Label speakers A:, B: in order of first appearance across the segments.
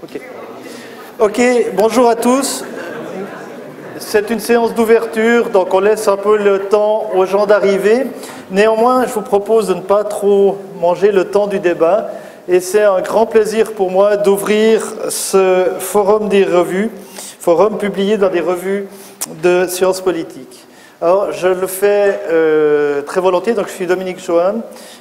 A: Ok. Ok, bonjour à tous. C'est une séance d'ouverture, donc on laisse un peu le temps aux gens d'arriver. Néanmoins, je vous propose de ne pas trop manger le temps du débat. Et c'est un grand plaisir pour moi d'ouvrir ce forum des revues, forum publié dans des revues de sciences politiques. Alors, je le fais très volontiers, donc je suis Dominique Johan,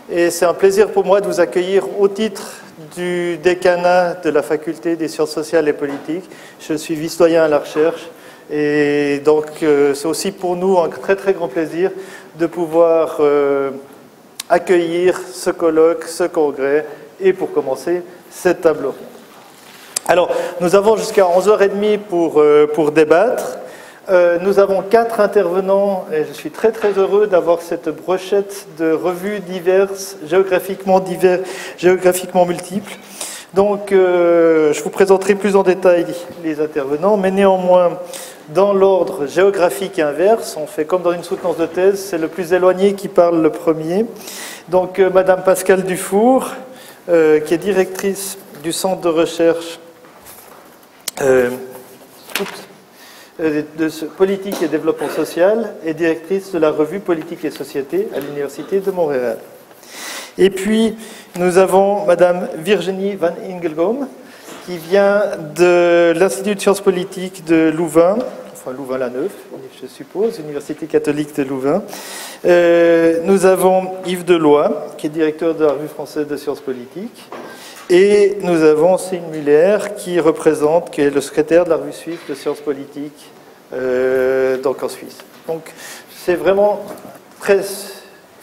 A: et c'est un plaisir pour moi de vous accueillir au titre du décanat de la faculté des sciences sociales et politiques. Je suis vice-doyen à la recherche, et donc c'est aussi pour nous un très très grand plaisir de pouvoir accueillir ce colloque, ce congrès, et pour commencer, cette table ronde. Alors, nous avons jusqu'à 11h30 pour débattre. Nous avons 4 intervenants et je suis très très heureux d'avoir cette brochette de revues diverses, géographiquement multiples. Donc je vous présenterai plus en détail les intervenants, mais néanmoins dans l'ordre géographique inverse, on fait comme dans une soutenance de thèse, c'est le plus éloigné qui parle le premier. Donc Madame Pascale Dufour, qui est directrice du centre de recherche de politique et développement social et directrice de la revue Politique et Société à l'Université de Montréal. Et puis, nous avons Madame Virginie Van Ingelgom, qui vient de l'Institut de sciences politiques de Louvain, enfin Louvain-la-Neuve, je suppose, Université catholique de Louvain. Nous avons Yves Deloy, qui est directeur de la revue française de sciences politiques. Et nous avons Signe Muller, qui est le secrétaire de la revue suisse de sciences politiques, donc en Suisse. Donc c'est vraiment très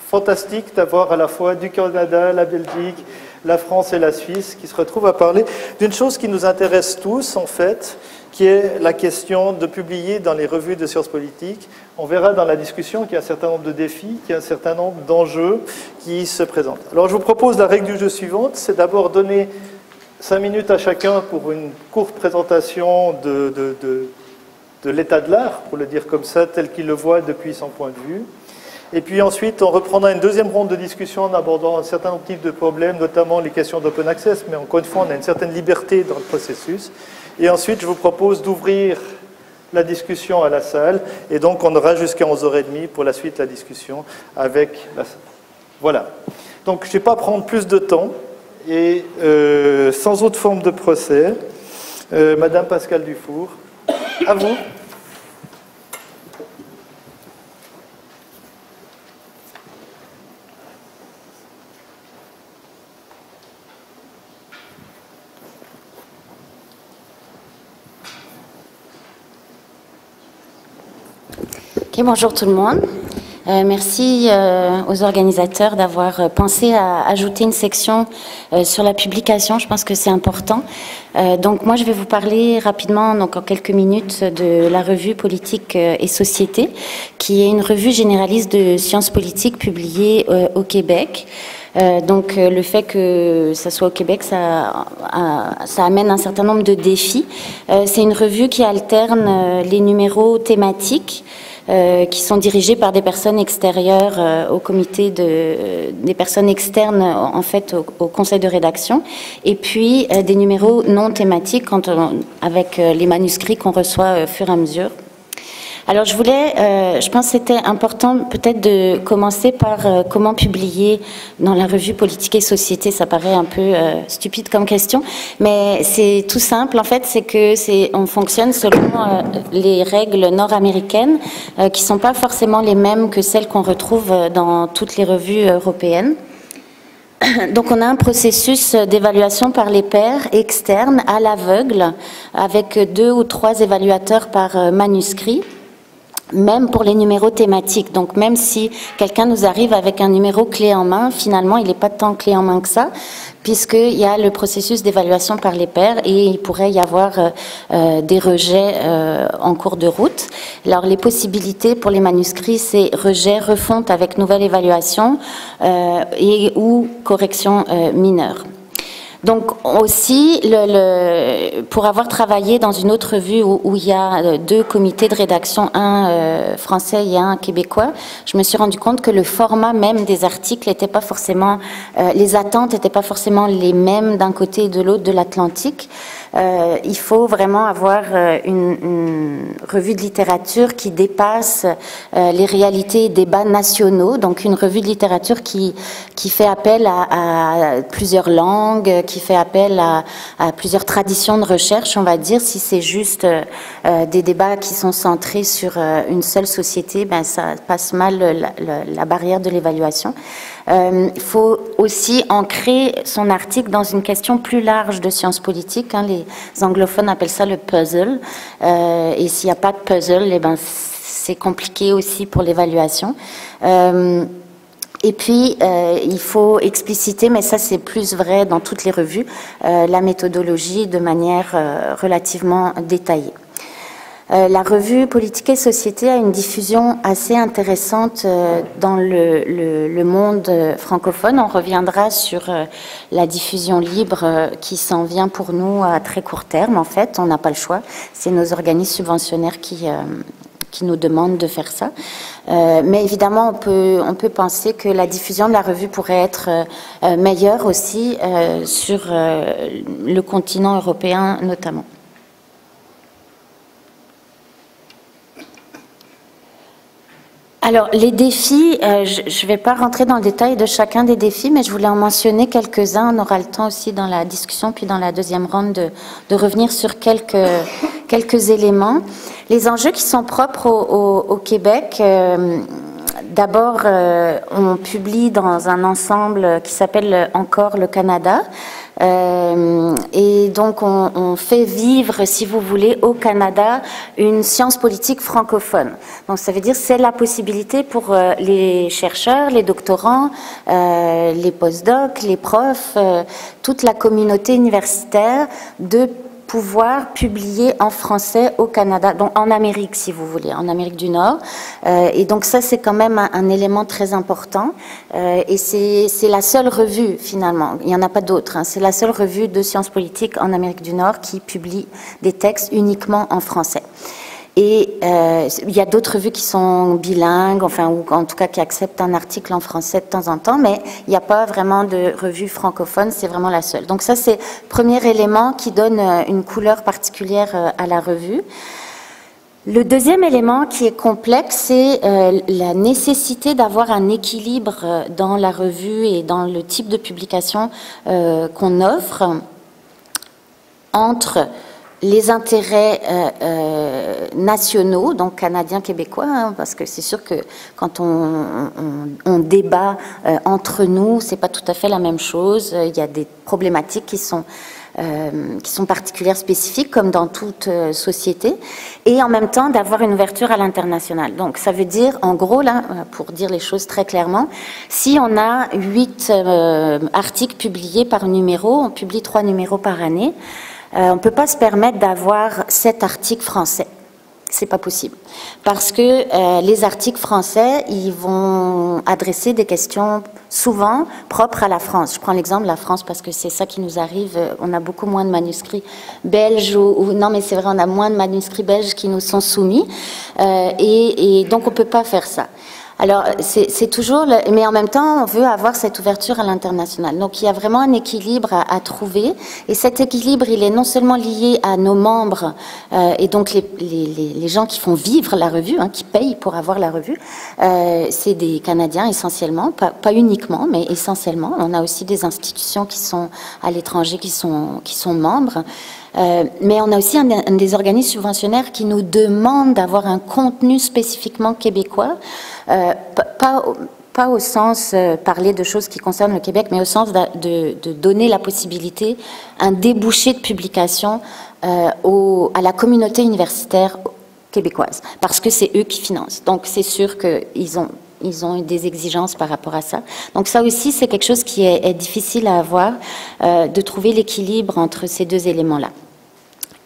A: fantastique d'avoir à la fois du Canada, la Belgique, la France et la Suisse qui se retrouvent à parler d'une chose qui nous intéresse tous, en fait, qui est la question de publier dans les revues de sciences politiques. On verra dans la discussion qu'il y a un certain nombre de défis, qu'il y a un certain nombre d'enjeux qui se présentent. Alors je vous propose la règle du jeu suivante, c'est d'abord donner 5 minutes à chacun pour une courte présentation de l'état de l'art, pour le dire comme ça, tel qu'il le voit depuis son point de vue. Et puis ensuite, on reprendra une deuxième ronde de discussion en abordant un certain nombre de types de problèmes, notamment les questions d'open access, mais encore une fois, on a une certaine liberté dans le processus. Et ensuite, je vous propose d'ouvrir la discussion à la salle, et donc on aura jusqu'à 11h30 pour la suite de la discussion avec la salle. Voilà. Donc, je ne vais pas prendre plus de temps, et sans autre forme de procès, Madame Pascale Dufour, à vous.
B: Bonjour tout le monde. Merci aux organisateurs d'avoir pensé à ajouter une section sur la publication. Je pense que c'est important. Donc moi, je vais vous parler rapidement, donc en quelques minutes, de la revue Politique et Société, qui est une revue généraliste de sciences politiques publiée au Québec. Donc le fait que ça soit au Québec, ça amène un certain nombre de défis. C'est une revue qui alterne les numéros thématiques qui sont dirigés par des personnes extérieures au comité des personnes externes en fait au conseil de rédaction, et puis des numéros non thématiques avec les manuscrits qu'on reçoit au fur et à mesure. Alors je pense que c'était important peut-être de commencer par comment publier dans la revue Politique et Société. Ça paraît un peu stupide comme question, mais c'est tout simple en fait, c'est que on fonctionne selon les règles nord-américaines qui sont pas forcément les mêmes que celles qu'on retrouve dans toutes les revues européennes. Donc on a un processus d'évaluation par les pairs externes à l'aveugle avec 2 ou 3 évaluateurs par manuscrit. Même pour les numéros thématiques. Donc même si quelqu'un nous arrive avec un numéro clé en main, finalement il n'est pas tant clé en main que ça, puisqu'il y a le processus d'évaluation par les pairs et il pourrait y avoir des rejets en cours de route. Alors les possibilités pour les manuscrits, c'est rejet, refonte avec nouvelle évaluation et ou correction mineure. Donc aussi, pour avoir travaillé dans une autre revue où il y a 2 comités de rédaction, un français et un québécois, je me suis rendu compte que le format même des articles n'était pas forcément, les attentes n'étaient pas forcément les mêmes d'un côté et de l'autre de l'Atlantique. Il faut vraiment avoir une revue de littérature qui dépasse les réalités et débats nationaux, donc une revue de littérature qui fait appel à plusieurs langues, qui fait appel à plusieurs traditions de recherche, on va dire. Si c'est juste des débats qui sont centrés sur une seule société, ben ça passe mal la barrière de l'évaluation. Il faut aussi ancrer son article dans une question plus large de sciences politiques. Hein. Les anglophones appellent ça le puzzle. Et s'il n'y a pas de puzzle, eh ben, c'est compliqué aussi pour l'évaluation. Et puis, il faut expliciter, mais ça c'est plus vrai dans toutes les revues, la méthodologie de manière relativement détaillée. La revue Politique et Société a une diffusion assez intéressante dans le monde francophone. On reviendra sur la diffusion libre qui s'en vient pour nous à très court terme. En fait, on n'a pas le choix. C'est nos organismes subventionnaires qui nous demandent de faire ça. Mais évidemment, on peut penser que la diffusion de la revue pourrait être meilleure aussi sur le continent européen notamment. Alors, les défis, je ne vais pas rentrer dans le détail de chacun des défis, mais je voulais en mentionner quelques-uns. On aura le temps aussi dans la discussion, puis dans la deuxième ronde, de revenir sur quelques éléments. Les enjeux qui sont propres au Québec, d'abord, on publie dans un ensemble qui s'appelle Encore le Canada. Et donc on fait vivre, si vous voulez, au Canada une science politique francophone. Donc ça veut dire c'est la possibilité pour les chercheurs, les doctorants, les postdocs, les profs, toute la communauté universitaire de pouvoir publier en français au Canada, donc en Amérique si vous voulez, en Amérique du Nord. Et donc ça c'est quand même un élément très important. Et c'est la seule revue finalement, il n'y en a pas d'autres, hein. C'est la seule revue de sciences politiques en Amérique du Nord qui publie des textes uniquement en français. Et il y a d'autres revues qui sont bilingues, enfin, ou en tout cas qui acceptent un article en français de temps en temps, mais il n'y a pas vraiment de revue francophone, c'est vraiment la seule. Donc ça, c'est le premier élément qui donne une couleur particulière à la revue. Le deuxième élément qui est complexe, c'est la nécessité d'avoir un équilibre dans la revue et dans le type de publication qu'on offre entre les intérêts nationaux, donc canadiens, québécois, hein, parce que c'est sûr que quand on débat entre nous, c'est pas tout à fait la même chose. Il y a des problématiques qui sont particulières, spécifiques, comme dans toute société, et en même temps d'avoir une ouverture à l'international. Donc ça veut dire, en gros, là, pour dire les choses très clairement, si on a 8 articles publiés par numéro, on publie 3 numéros par année, on ne peut pas se permettre d'avoir 7 articles français. C'est pas possible. Parce que les articles français, ils vont adresser des questions souvent propres à la France. Je prends l'exemple de la France parce que c'est ça qui nous arrive. On a beaucoup moins de manuscrits belges non, mais c'est vrai, on a moins de manuscrits belges qui nous sont soumis. Et donc, on peut pas faire ça. Alors, c'est toujours, mais en même temps, on veut avoir cette ouverture à l'international. Donc, il y a vraiment un équilibre à trouver. Et cet équilibre, il est non seulement lié à nos membres, et donc les gens qui font vivre la revue, hein, qui payent pour avoir la revue, c'est des Canadiens essentiellement, pas uniquement, mais essentiellement. On a aussi des institutions qui sont à l'étranger, qui sont membres. Mais on a aussi des organismes subventionnaires qui nous demandent d'avoir un contenu spécifiquement québécois, pas au sens parler de choses qui concernent le Québec, mais au sens de donner la possibilité, un débouché de publication à la communauté universitaire québécoise, parce que c'est eux qui financent. Donc c'est sûr qu'ils ont des exigences par rapport à ça. Donc ça aussi, c'est quelque chose qui est difficile à avoir, de trouver l'équilibre entre ces deux éléments-là.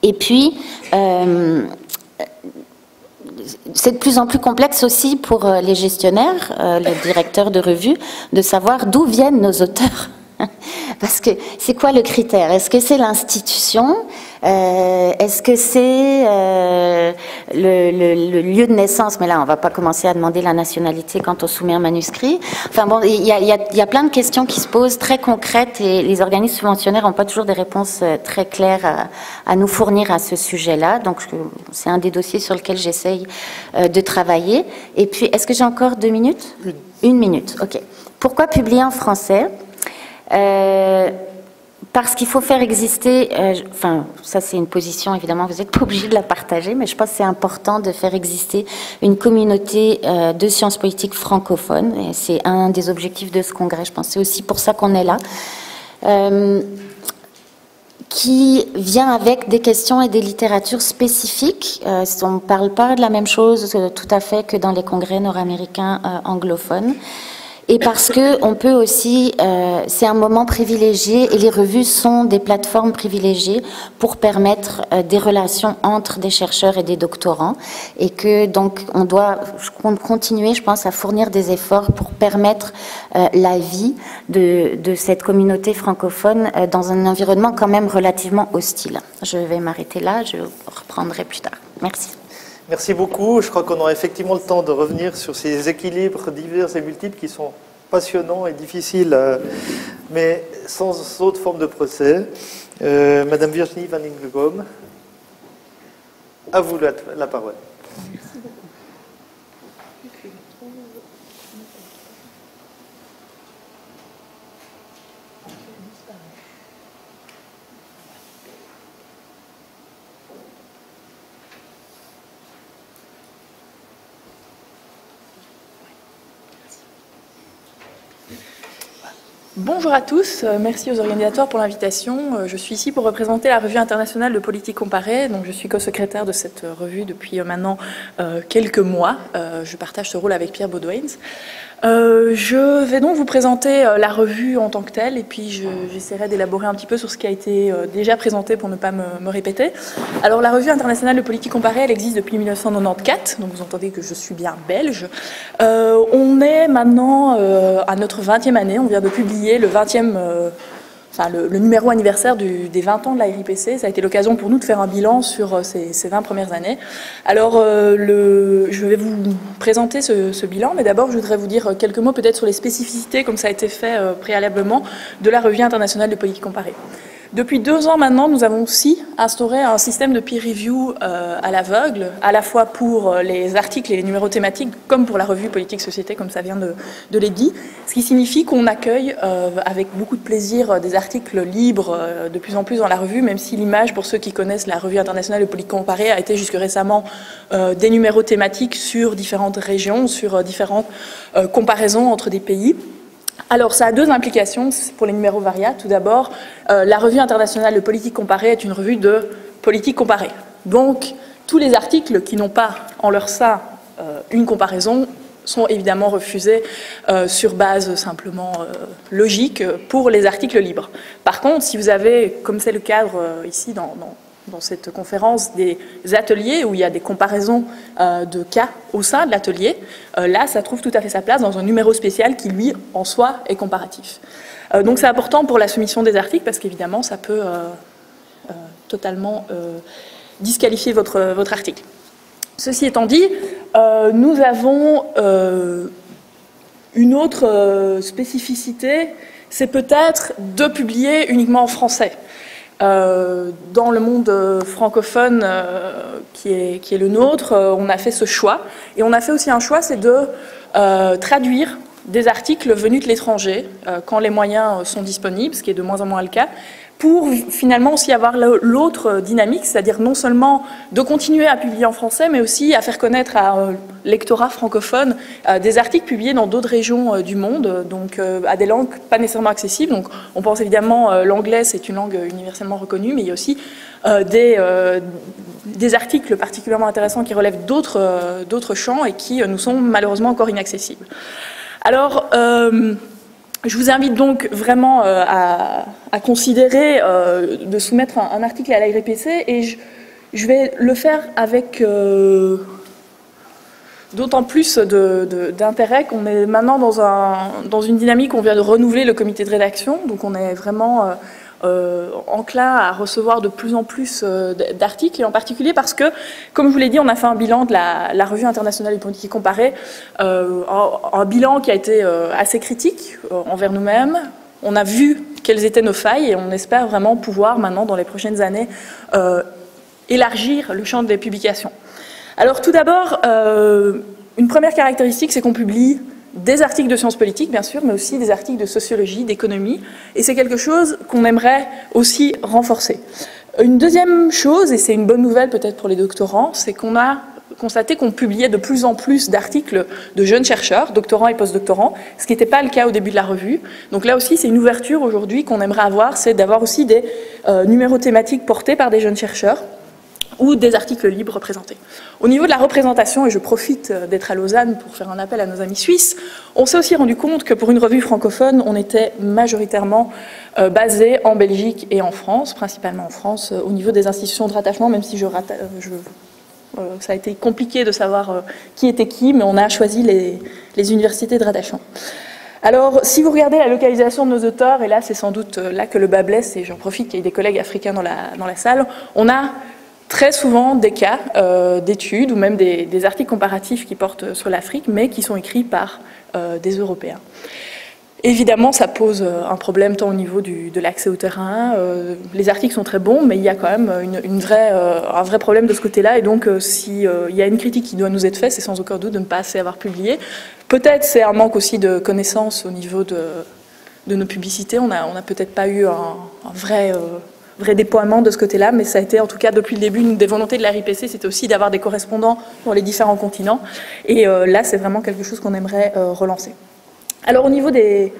B: Et puis, c'est de plus en plus complexe aussi pour les gestionnaires, les directeurs de revues, de savoir d'où viennent nos auteurs. Parce que c'est quoi le critère? Est-ce que c'est l'institution? Est-ce que c'est le lieu de naissance? Mais là, on ne va pas commencer à demander la nationalité quand on soumet un manuscrit. Enfin bon, il y a plein de questions qui se posent, très concrètes, et les organismes subventionnaires n'ont pas toujours des réponses très claires à nous fournir à ce sujet-là. Donc, c'est un des dossiers sur lequel j'essaye de travailler. Et puis, est-ce que j'ai encore 2 minutes? Une minute, ok. Pourquoi publier en français? Parce qu'il faut faire exister, enfin ça c'est une position, évidemment vous n'êtes pas obligé de la partager, mais je pense que c'est important de faire exister une communauté de sciences politiques francophones, et c'est un des objectifs de ce congrès, je pense que c'est aussi pour ça qu'on est là, qui vient avec des questions et des littératures spécifiques. On ne parle pas de la même chose tout à fait que dans les congrès nord-américains anglophones. Et parce que on peut aussi, c'est un moment privilégié et les revues sont des plateformes privilégiées pour permettre des relations entre des chercheurs et des doctorants, et que donc on doit continuer, je pense, à fournir des efforts pour permettre la vie de cette communauté francophone dans un environnement quand même relativement hostile. Je vais m'arrêter là, je reprendrai plus tard. Merci.
A: Merci beaucoup. Je crois qu'on aura effectivement le temps de revenir sur ces équilibres divers et multiples qui sont passionnants et difficiles, mais sans autre forme de procès. Madame Virginie Van Ingelgom, à vous la parole. Merci beaucoup.
C: Bonjour à tous, merci aux organisateurs pour l'invitation. Je suis ici pour représenter la Revue internationale de politique comparée. Donc, je suis co-secrétaire de cette revue depuis maintenant quelques mois. Je partage ce rôle avec Pierre Baudouins. Je vais donc vous présenter la revue en tant que telle, et puis j'essaierai d'élaborer un petit peu sur ce qui a été déjà présenté pour ne pas me répéter. Alors, la Revue internationale de politique comparée, elle existe depuis 1994, donc vous entendez que je suis bien belge. On est maintenant à notre 20e année, on vient de publier le 20e... le numéro anniversaire des 20 ans de la RIPC. Ça a été l'occasion pour nous de faire un bilan sur ces 20 premières années. Alors, je vais vous présenter ce bilan, mais d'abord, je voudrais vous dire quelques mots peut-être sur les spécificités, comme ça a été fait préalablement, de la Revue internationale de politique comparée. Depuis 2 ans maintenant, nous avons aussi instauré un système de peer review à l'aveugle, à la fois pour les articles et les numéros thématiques, comme pour la revue Politique-Société, comme ça vient de l'être dit, ce qui signifie qu'on accueille avec beaucoup de plaisir des articles libres de plus en plus dans la revue, même si l'image, pour ceux qui connaissent la Revue internationale de politique comparée, a été jusque récemment des numéros thématiques sur différentes régions, sur différentes comparaisons entre des pays. Alors, ça a 2 implications pour les numéros variables. Tout d'abord, la Revue internationale de politique comparée est une revue de politique comparée. Donc, tous les articles qui n'ont pas en leur sein une comparaison sont évidemment refusés sur base simplement logique pour les articles libres. Par contre, si vous avez, comme c'est le cadre ici dans cette conférence, des ateliers où il y a des comparaisons de cas au sein de l'atelier, là, ça trouve tout à fait sa place dans un numéro spécial qui, lui, en soi, est comparatif. Donc c'est important pour la soumission des articles parce qu'évidemment, ça peut totalement disqualifier votre article. Ceci étant dit, nous avons une autre spécificité, c'est peut-être de publier uniquement en français. Dans le monde francophone qui est le nôtre, on a fait ce choix. Et on a fait aussi un choix, c'est de traduire des articles venus de l'étranger quand les moyens sont disponibles, ce qui est de moins en moins le cas, pour finalement aussi avoir l'autre dynamique, c'est-à-dire non seulement de continuer à publier en français, mais aussi à faire connaître à un lectorat francophone des articles publiés dans d'autres régions du monde, donc à des langues pas nécessairement accessibles. Donc on pense évidemment l'anglais, c'est une langue universellement reconnue, mais il y a aussi des articles particulièrement intéressants qui relèvent d'autres champs et qui nous sont malheureusement encore inaccessibles. Alors, je vous invite donc vraiment à considérer de soumettre un article à l'ARPC, et je vais le faire avec... d'autant plus d'intérêt qu'on est maintenant dans une dynamique où on vient de renouveler le comité de rédaction, donc on est vraiment enclin à recevoir de plus en plus d'articles, et en particulier parce que, comme je vous l'ai dit, on a fait un bilan de la Revue internationale de politique comparée, un bilan qui a été assez critique envers nous-mêmes. On a vu quelles étaient nos failles et on espère vraiment pouvoir maintenant, dans les prochaines années, élargir le champ des publications. Alors tout d'abord, une première caractéristique, c'est qu'on publie des articles de sciences politiques, bien sûr, mais aussi des articles de sociologie, d'économie, et c'est quelque chose qu'on aimerait aussi renforcer. Une deuxième chose, et c'est une bonne nouvelle peut-être pour les doctorants, c'est qu'on a constaté qu'on publiait de plus en plus d'articles de jeunes chercheurs, doctorants et postdoctorants, ce qui n'était pas le cas au début de la revue. Donc là aussi, c'est une ouverture aujourd'hui qu'on aimerait avoir, c'est d'avoir aussi des numéros thématiques portés par des jeunes chercheurs, ou des articles libres présentés. Au niveau de la représentation, et je profite d'être à Lausanne pour faire un appel à nos amis suisses, on s'est aussi rendu compte que pour une revue francophone, on était majoritairement basé en Belgique et en France, principalement en France, au niveau des institutions de rattachement, même si ça a été compliqué de savoir qui était qui, mais on a choisi les universités de rattachement. Alors, si vous regardez la localisation de nos auteurs, et là c'est sans doute là que le bas blesse, et j'en profite qu'il y ait des collègues africains dans la salle, on a très souvent des cas d'études ou même des articles comparatifs qui portent sur l'Afrique, mais qui sont écrits par des Européens. Évidemment, ça pose un problème tant au niveau de l'accès au terrain. Les articles sont très bons, mais il y a quand même un vrai problème de ce côté-là. Et donc, s'il y a une critique qui doit nous être faite, c'est sans aucun doute de ne pas assez avoir publié. Peut-être c'est un manque aussi de connaissances au niveau de nos publicités. On n'a peut-être pas eu un vrai déploiement de ce côté-là, mais ça a été en tout cas depuis le début une des volontés de la RIPC, c'était aussi d'avoir des correspondants dans les différents continents. Et là, c'est vraiment quelque chose qu'on aimerait relancer. Alors au niveau des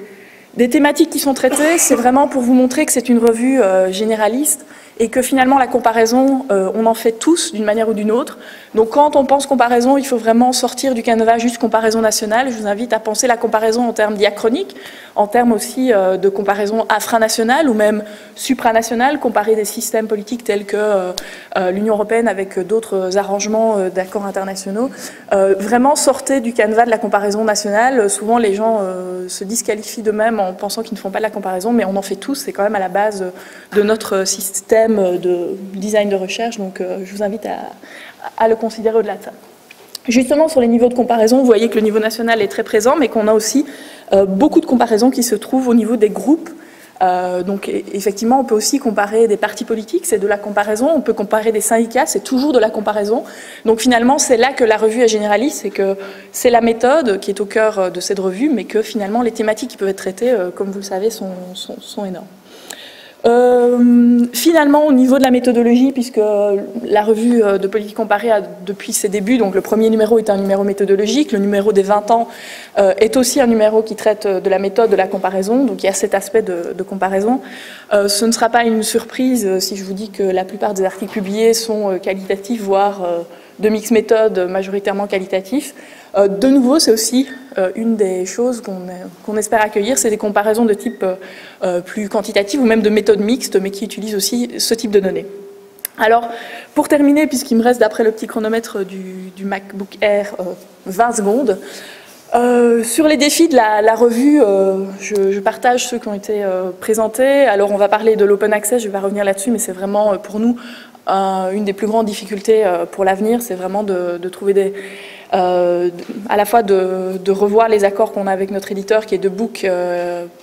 C: thématiques qui sont traitées, c'est vraiment pour vous montrer que c'est une revue généraliste et que finalement la comparaison, on en fait tous d'une manière ou d'une autre. Donc quand on pense comparaison, il faut vraiment sortir du canevas juste comparaison nationale. Je vous invite à penser la comparaison en termes diachroniques, en termes aussi de comparaison infranationale ou même supranationale, comparer des systèmes politiques tels que l'Union européenne avec d'autres arrangements d'accords internationaux. Vraiment sortez du canevas de la comparaison nationale. Souvent les gens se disqualifient d'eux-mêmes en pensant qu'ils ne font pas de la comparaison, mais on en fait tous, c'est quand même à la base de notre système de design de recherche, donc je vous invite à le considérer au-delà de ça. Justement, sur les niveaux de comparaison, vous voyez que le niveau national est très présent, mais qu'on a aussi beaucoup de comparaisons qui se trouvent au niveau des groupes. Donc effectivement, on peut aussi comparer des partis politiques, c'est de la comparaison. On peut comparer des syndicats, c'est toujours de la comparaison. Donc finalement, c'est là que la revue est généraliste, c'est que c'est la méthode qui est au cœur de cette revue, mais que finalement, les thématiques qui peuvent être traitées, comme vous le savez, sont énormes. Finalement, au niveau de la méthodologie, puisque la revue de politique comparée a depuis ses débuts, donc le premier numéro est un numéro méthodologique, le numéro des 20 ans est aussi un numéro qui traite de la méthode de la comparaison, donc il y a cet aspect de comparaison. Ce ne sera pas une surprise si je vous dis que la plupart des articles publiés sont qualitatifs, voire de mix méthode majoritairement qualitatifs. De nouveau, c'est aussi une des choses qu'on espère accueillir, c'est des comparaisons de type plus quantitatif ou même de méthode mixte, mais qui utilisent aussi ce type de données. Alors, pour terminer, puisqu'il me reste, d'après le petit chronomètre du MacBook Air, 20 secondes, sur les défis de la revue, je partage ceux qui ont été présentés. Alors, on va parler de l'open access, je vais pas revenir là-dessus, mais c'est vraiment pour nous une des plus grandes difficultés pour l'avenir, c'est vraiment de trouver à la fois de revoir les accords qu'on a avec notre éditeur qui est Debook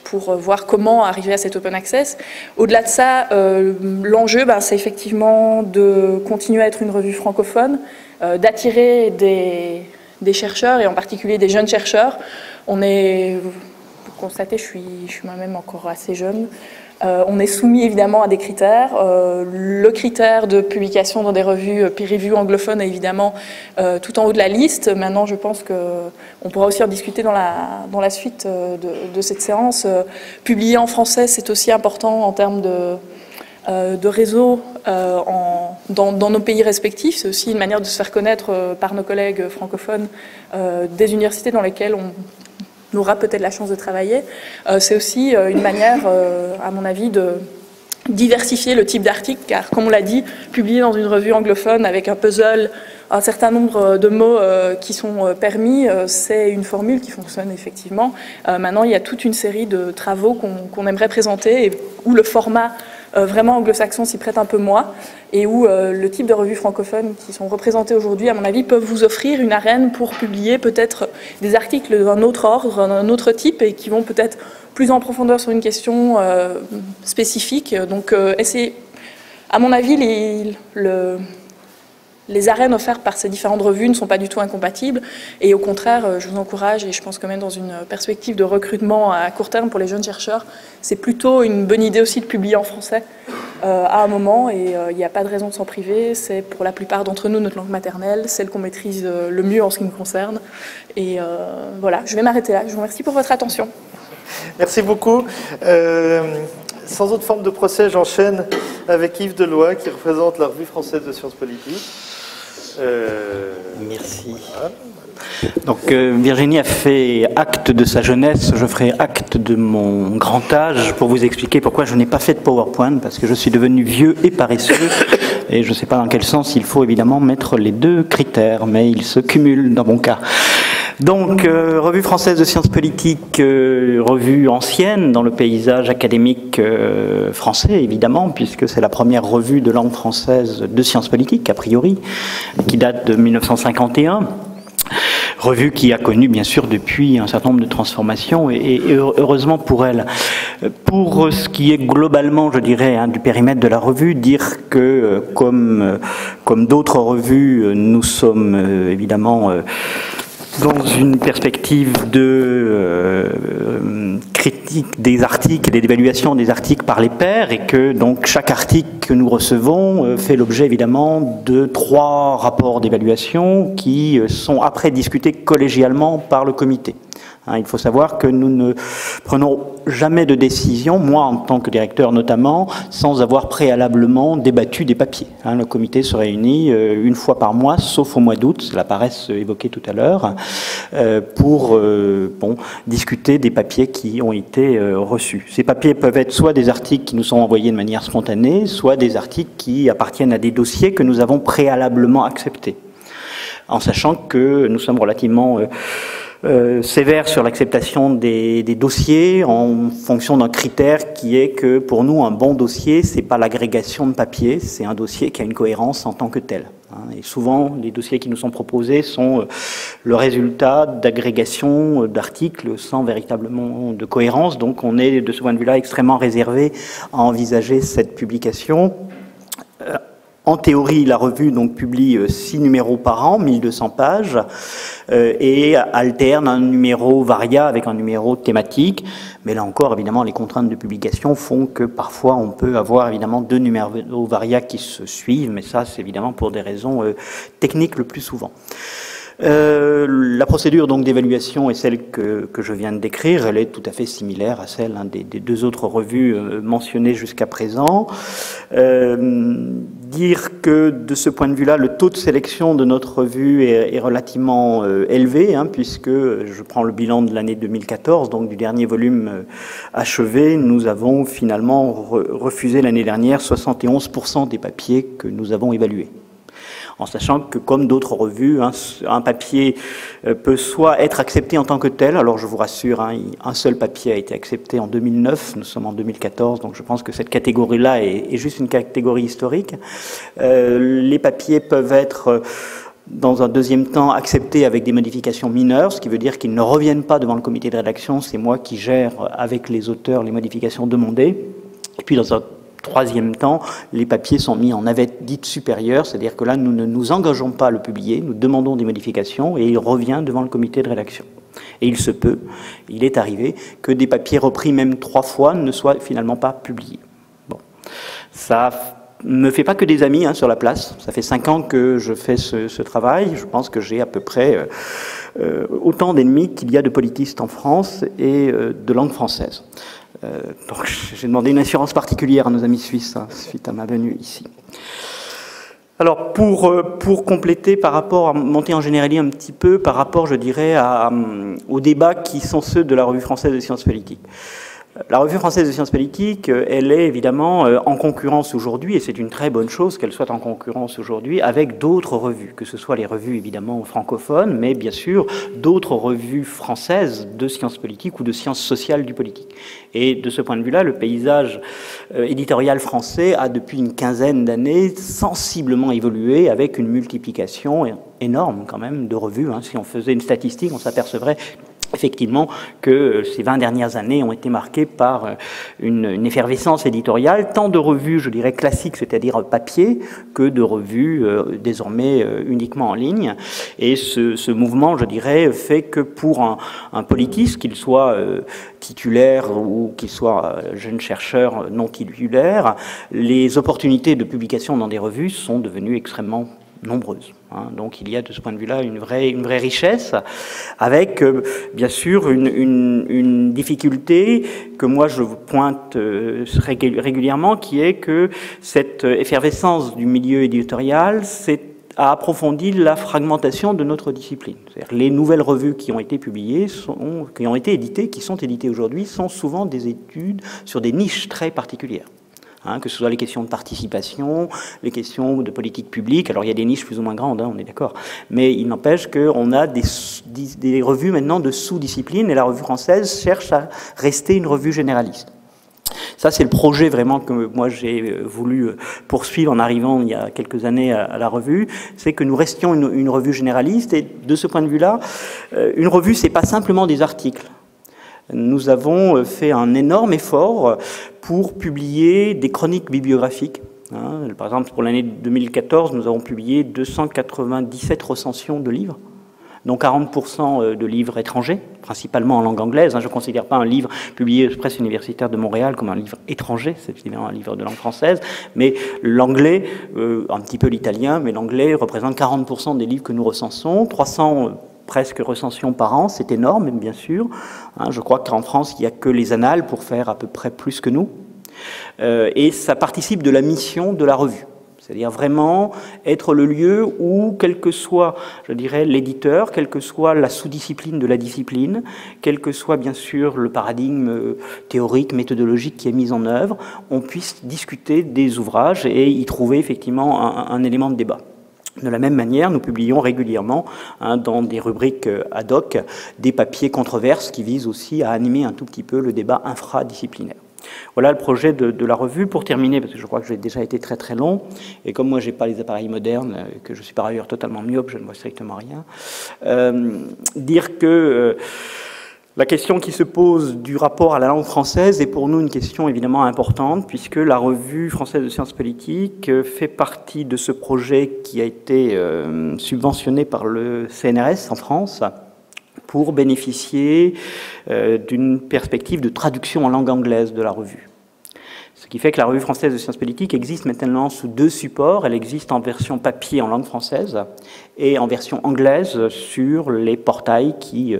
C: pour voir comment arriver à cet open access. Au-delà de ça, l'enjeu, c'est effectivement de continuer à être une revue francophone, d'attirer des chercheurs et en particulier des jeunes chercheurs. Vous constatez, je suis moi-même encore assez jeune. On est soumis évidemment à des critères. Le critère de publication dans des revues peer-review anglophones est évidemment tout en haut de la liste. Maintenant, je pense qu'on pourra aussi en discuter dans la suite de cette séance. Publier en français, c'est aussi important en termes de réseau dans nos pays respectifs. C'est aussi une manière de se faire connaître par nos collègues francophones des universités dans lesquelles on aura peut-être la chance de travailler. C'est aussi une manière, à mon avis, diversifier le type d'article, car comme on l'a dit, publier dans une revue anglophone avec un puzzle, un certain nombre de mots qui sont permis, c'est une formule qui fonctionne effectivement. Maintenant, il y a toute une série de travaux qu'on aimerait présenter et où le format vraiment anglo-saxon s'y prête un peu moins et où le type de revues francophones qui sont représentées aujourd'hui, à mon avis, peuvent vous offrir une arène pour publier peut-être des articles d'un autre ordre, d'un autre type et qui vont peut-être plus en profondeur sur une question spécifique. Donc, à mon avis, les arènes offertes par ces différentes revues ne sont pas du tout incompatibles et au contraire, je vous encourage, et je pense que même dans une perspective de recrutement à court terme pour les jeunes chercheurs, c'est plutôt une bonne idée aussi de publier en français à un moment et il n'y a pas de raison de s'en priver. C'est pour la plupart d'entre nous notre langue maternelle, celle qu'on maîtrise le mieux en ce qui me concerne. Et voilà, je vais m'arrêter là. Je vous remercie pour votre attention.
A: Merci beaucoup. Sans autre forme de procès, j'enchaîne avec Yves Deloy qui représente la Revue française de sciences politiques.
D: Merci. Voilà. Donc Virginie a fait acte de sa jeunesse, je ferai acte de mon grand âge pour vous expliquer pourquoi je n'ai pas fait de PowerPoint, parce que je suis devenu vieux et paresseux et je ne sais pas dans quel sens il faut évidemment mettre les deux critères, mais ils se cumulent dans mon cas. Donc, Revue française de sciences politiques, revue ancienne dans le paysage académique français, évidemment, puisque c'est la première revue de langue française de sciences politiques, a priori, qui date de 1951. Revue qui a connu, bien sûr, depuis un certain nombre de transformations, et heureusement pour elle. Pour ce qui est globalement, je dirais, du périmètre de la revue, dire que, comme d'autres revues, nous sommes évidemment dans une perspective de critique des articles et d'évaluation des articles par les pairs, et que donc chaque article que nous recevons fait l'objet évidemment de 3 rapports d'évaluation qui sont après discutés collégialement par le comité. Il faut savoir que nous ne prenons jamais de décision, moi en tant que directeur notamment, sans avoir préalablement débattu des papiers. Le comité se réunit une fois par mois, sauf au mois d'août, cela paraît évoqué tout à l'heure, pour discuter des papiers qui ont été reçus. Ces papiers peuvent être soit des articles qui nous sont envoyés de manière spontanée, soit des articles qui appartiennent à des dossiers que nous avons préalablement acceptés, en sachant que nous sommes relativement sévère sur l'acceptation des dossiers en fonction d'un critère qui est que pour nous un bon dossier c'est pas l'agrégation de papier, c'est un dossier qui a une cohérence en tant que tel. Et souvent les dossiers qui nous sont proposés sont le résultat d'agrégation d'articles sans véritablement de cohérence, donc on est de ce point de vue-là extrêmement réservé à envisager cette publication. En théorie, la revue donc publie 6 numéros par an, 1200 pages, et alterne un numéro varia avec un numéro thématique. Mais là encore, évidemment, les contraintes de publication font que parfois on peut avoir évidemment 2 numéros varia qui se suivent, mais ça c'est évidemment pour des raisons techniques le plus souvent. La procédure donc d'évaluation est celle que je viens de décrire, elle est tout à fait similaire à celle des 2 autres revues mentionnées jusqu'à présent. Dire que de ce point de vue-là, le taux de sélection de notre revue est relativement élevé, puisque je prends le bilan de l'année 2014, donc du dernier volume achevé, nous avons finalement refusé l'année dernière 71% des papiers que nous avons évalués. En sachant que, comme d'autres revues, un papier peut soit être accepté en tant que tel, alors je vous rassure, un seul papier a été accepté en 2009, nous sommes en 2014, donc je pense que cette catégorie-là est juste une catégorie historique. Les papiers peuvent être, dans un deuxième temps, acceptés avec des modifications mineures, ce qui veut dire qu'ils ne reviennent pas devant le comité de rédaction, c'est moi qui gère avec les auteurs les modifications demandées. Et puis dans un troisième temps, les papiers sont mis en navette dite supérieure, c'est-à-dire que là, nous ne nous engageons pas à le publier, nous demandons des modifications et il revient devant le comité de rédaction. Et il se peut, il est arrivé, que des papiers repris même 3 fois ne soient finalement pas publiés. Bon, ça me fait pas que des amis sur la place, ça fait 5 ans que je fais ce travail, je pense que j'ai à peu près autant d'ennemis qu'il y a de politistes en France et de langue française. Donc j'ai demandé une assurance particulière à nos amis suisses suite à ma venue ici. Alors pour compléter par rapport, à monter en généralité un petit peu par rapport, je dirais, aux débats qui sont ceux de la Revue française de sciences politiques. La Revue française de sciences politiques, elle est évidemment en concurrence aujourd'hui, et c'est une très bonne chose qu'elle soit en concurrence aujourd'hui avec d'autres revues, que ce soit les revues évidemment francophones, mais bien sûr d'autres revues françaises de sciences politiques ou de sciences sociales du politique. Et de ce point de vue-là, le paysage éditorial français a depuis une quinzaine d'années sensiblement évolué avec une multiplication énorme quand même de revues. Si on faisait une statistique, on s'apercevrait effectivement que ces 20 dernières années ont été marquées par une effervescence éditoriale, tant de revues, je dirais, classiques, c'est-à-dire papier, que de revues désormais uniquement en ligne. Et ce mouvement, je dirais, fait que pour un politiste, qu'il soit titulaire ou qu'il soit jeune chercheur non titulaire, les opportunités de publication dans des revues sont devenues extrêmement nombreuses. Donc il y a de ce point de vue-là une vraie richesse, avec bien sûr une difficulté que moi je pointe régulièrement, qui est que cette effervescence du milieu éditorial a approfondi la fragmentation de notre discipline. C'est-à-dire les nouvelles revues qui ont été publiées, qui ont été éditées, qui sont éditées aujourd'hui, sont souvent des études sur des niches très particulières. Que ce soit les questions de participation, les questions de politique publique. Alors il y a des niches plus ou moins grandes, on est d'accord, mais il n'empêche qu'on a des revues maintenant de sous-disciplines, et la Revue française cherche à rester une revue généraliste. Ça, c'est le projet vraiment que moi j'ai voulu poursuivre en arrivant il y a quelques années à la revue, c'est que nous restions une revue généraliste, et de ce point de vue-là, une revue, c'est pas simplement des articles. Nous avons fait un énorme effort pour publier des chroniques bibliographiques. Par exemple, pour l'année 2014, nous avons publié 297 recensions de livres, dont 40% de livres étrangers, principalement en langue anglaise. Je ne considère pas un livre publié à la Presse universitaire de Montréal comme un livre étranger, c'est évidemment un livre de langue française, mais l'anglais, un petit peu l'italien, mais l'anglais représente 40% des livres que nous recensons, 300 presque recensions par an, c'est énorme, bien sûr. Je crois qu'en France, il n'y a que les Annales pour faire à peu près plus que nous. Et ça participe de la mission de la revue. C'est-à-dire vraiment être le lieu où, quel que soit, je dirais, l'éditeur, quelle que soit la sous-discipline de la discipline, quel que soit bien sûr le paradigme théorique, méthodologique qui est mis en œuvre, on puisse discuter des ouvrages et y trouver effectivement un élément de débat. De la même manière, nous publions régulièrement dans des rubriques ad hoc des papiers controverses qui visent aussi à animer un tout petit peu le débat infradisciplinaire. Voilà le projet de la revue. Pour terminer, parce que je crois que j'ai déjà été très très long, et comme moi je n'ai pas les appareils modernes, que je suis par ailleurs totalement myope, je ne vois strictement rien, dire que la question qui se pose du rapport à la langue française est pour nous une question évidemment importante, puisque la Revue française de sciences politiques fait partie de ce projet qui a été subventionné par le CNRS en France pour bénéficier d'une perspective de traduction en langue anglaise de la revue. Ce qui fait que la Revue française de sciences politiques existe maintenant sous deux supports. Elle existe en version papier en langue française et en version anglaise sur les portails qui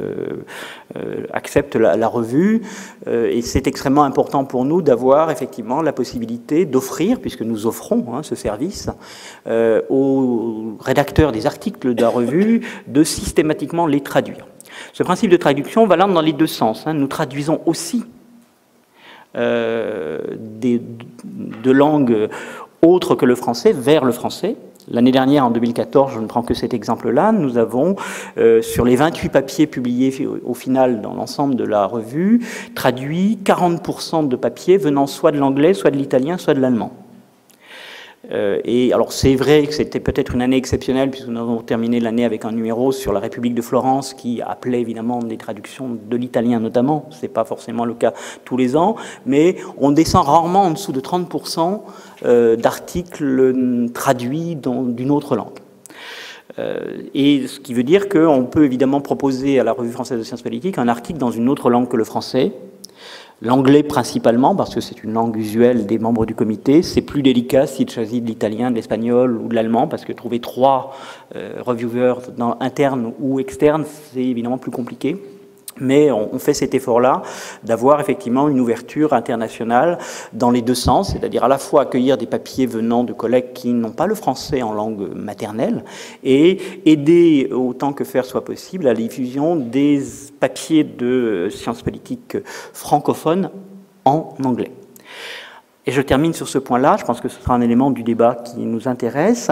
D: acceptent la revue. Et c'est extrêmement important pour nous d'avoir effectivement la possibilité d'offrir, puisque nous offrons ce service, aux rédacteurs des articles de la revue de systématiquement les traduire. Ce principe de traduction va dans les deux sens. Nous traduisons aussi de langues autres que le français vers le français. L'année dernière, en 2014, je ne prends que cet exemple-là, nous avons, sur les 28 papiers publiés au final dans l'ensemble de la revue, traduit 40% de papiers venant soit de l'anglais, soit de l'italien, soit de l'allemand. Et alors c'est vrai que c'était peut-être une année exceptionnelle, puisque nous avons terminé l'année avec un numéro sur la République de Florence qui appelait évidemment des traductions de l'italien notamment. Ce n'est pas forcément le cas tous les ans, mais on descend rarement en dessous de 30% d'articles traduits d'une autre langue. Et ce qui veut dire qu'on peut évidemment proposer à la Revue française de sciences politiques un article dans une autre langue que le français. L'anglais principalement, parce que c'est une langue usuelle des membres du comité. C'est plus délicat s'il s'agit de l'italien, de l'espagnol ou de l'allemand, parce que trouver 3 reviewers internes ou externes, c'est évidemment plus compliqué. Mais on fait cet effort-là d'avoir effectivement une ouverture internationale dans les deux sens, c'est-à-dire à la fois accueillir des papiers venant de collègues qui n'ont pas le français en langue maternelle et aider autant que faire soit possible à la diffusion des papiers de sciences politiques francophones en anglais. Et je termine sur ce point-là, je pense que ce sera un élément du débat qui nous intéresse.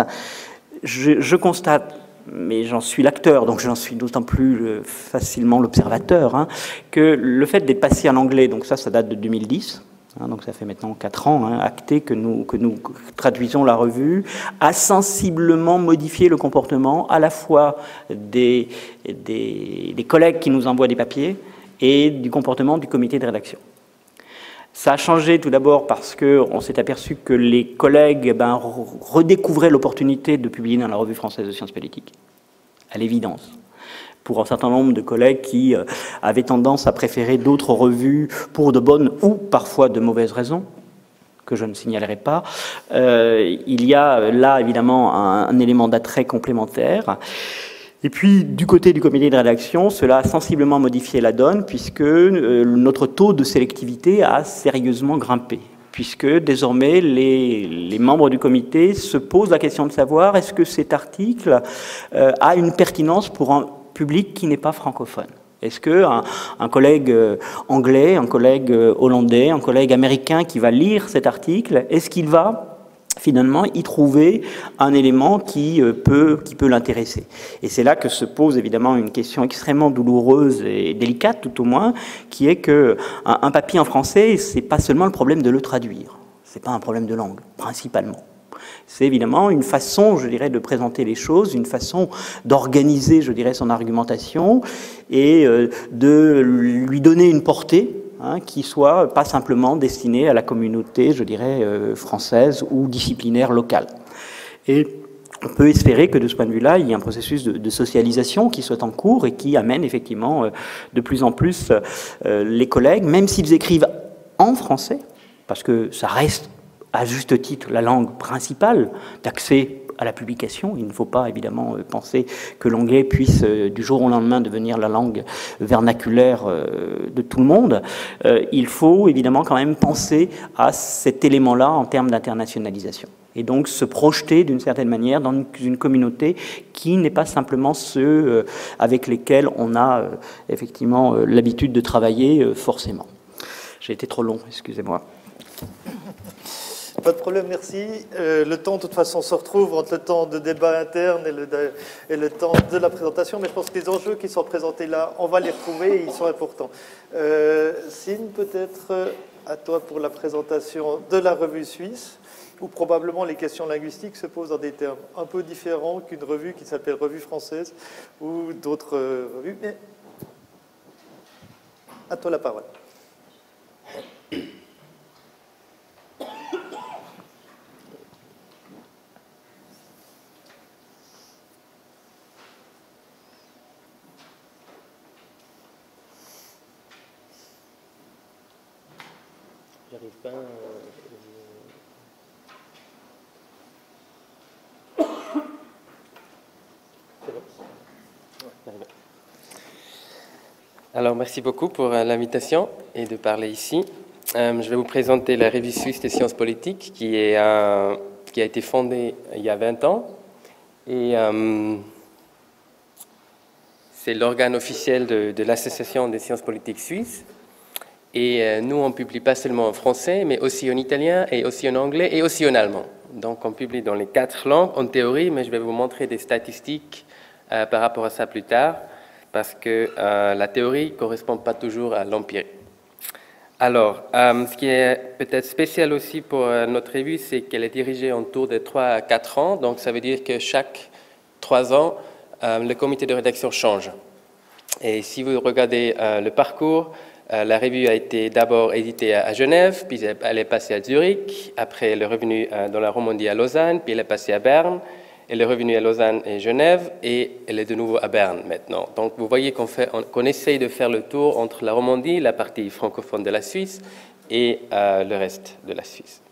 D: Je constate, mais j'en suis l'acteur, donc j'en suis d'autant plus facilement l'observateur, hein, que le fait d'être passé en anglais, donc ça date de 2010, hein, donc ça fait maintenant 4 ans, hein, acté que nous traduisons la revue, a sensiblement modifié le comportement à la fois des collègues qui nous envoient des papiers et du comportement du comité de rédaction. Ça a changé tout d'abord parce qu'on s'est aperçu que les collègues redécouvraient l'opportunité de publier dans la Revue française de sciences politiques, à l'évidence. Pour un certain nombre de collègues qui avaient tendance à préférer d'autres revues pour de bonnes ou parfois de mauvaises raisons, que je ne signalerai pas, il y a là évidemment un élément d'attrait complémentaire. Et puis, du côté du comité de rédaction, cela a sensiblement modifié la donne puisque notre taux de sélectivité a sérieusement grimpé. Puisque désormais, les membres du comité se posent la question de savoir est-ce que cet article a une pertinence pour un public qui n'est pas francophone. Est-ce qu'un collègue anglais, un collègue hollandais, un collègue américain qui va lire cet article, est-ce qu'il va finalement y trouver un élément qui peut l'intéresser. Et c'est là que se pose évidemment une question extrêmement douloureuse et délicate tout au moins, qui est qu'un papier en français, c'est pas seulement le problème de le traduire, c'est pas un problème de langue, principalement. C'est évidemment une façon, je dirais, de présenter les choses, une façon d'organiser, je dirais, son argumentation et de lui donner une portée, hein, qui soit pas simplement destinée à la communauté, je dirais, française ou disciplinaire locale. Et on peut espérer que de ce point de vue-là, il y a un processus de socialisation qui soit en cours et qui amène effectivement de plus en plus les collègues, même s'ils écrivent en français, parce que ça reste à juste titre la langue principale d'accès à la publication. Il ne faut pas évidemment penser que l'anglais puisse du jour au lendemain devenir la langue vernaculaire de tout le monde. Il faut évidemment quand même penser à cet élément-là en termes d'internationalisation. Et donc se projeter d'une certaine manière dans une communauté qui n'est pas simplement ceux avec lesquels on a effectivement l'habitude de travailler forcément. J'ai été trop long, excusez-moi.
A: Pas de problème, merci. Le temps, de toute façon, se retrouve entre le temps de débat interne et le temps de la présentation, mais je pense que les enjeux qui sont présentés là, on va les retrouver et ils sont importants. Signe, peut-être à toi pour la présentation de la revue suisse, où probablement les questions linguistiques se posent dans des termes un peu différents qu'une revue qui s'appelle Revue française ou d'autres revues. Mais à toi la parole.
E: J'arrive pas. Alors, merci beaucoup pour l'invitation et de parler ici. Je vais vous présenter la Revue suisse des sciences politiques qui a été fondée il y a 20 ans. Et c'est l'organe officiel de l'Association des sciences politiques suisses. Et nous, on ne publie pas seulement en français, mais aussi en italien, et aussi en anglais, et aussi en allemand. Donc, on publie dans les 4 langues, en théorie, mais je vais vous montrer des statistiques par rapport à ça plus tard, parce que la théorie ne correspond pas toujours à l'empirie. Alors, ce qui est peut-être spécial aussi pour notre revue, c'est qu'elle est dirigée autour de 3 à 4 ans. Donc, ça veut dire que chaque 3 ans, le comité de rédaction change. Et si vous regardez le parcours, la revue a été d'abord éditée à Genève, puis elle est passée à Zurich, après elle est revenue dans la Romandie à Lausanne, puis elle est passée à Berne, elle est revenue à Lausanne et Genève, et elle est de nouveau à Berne maintenant. Donc vous voyez qu'on essaye de faire le tour entre la Romandie, la partie francophone de la Suisse, et le reste de la Suisse.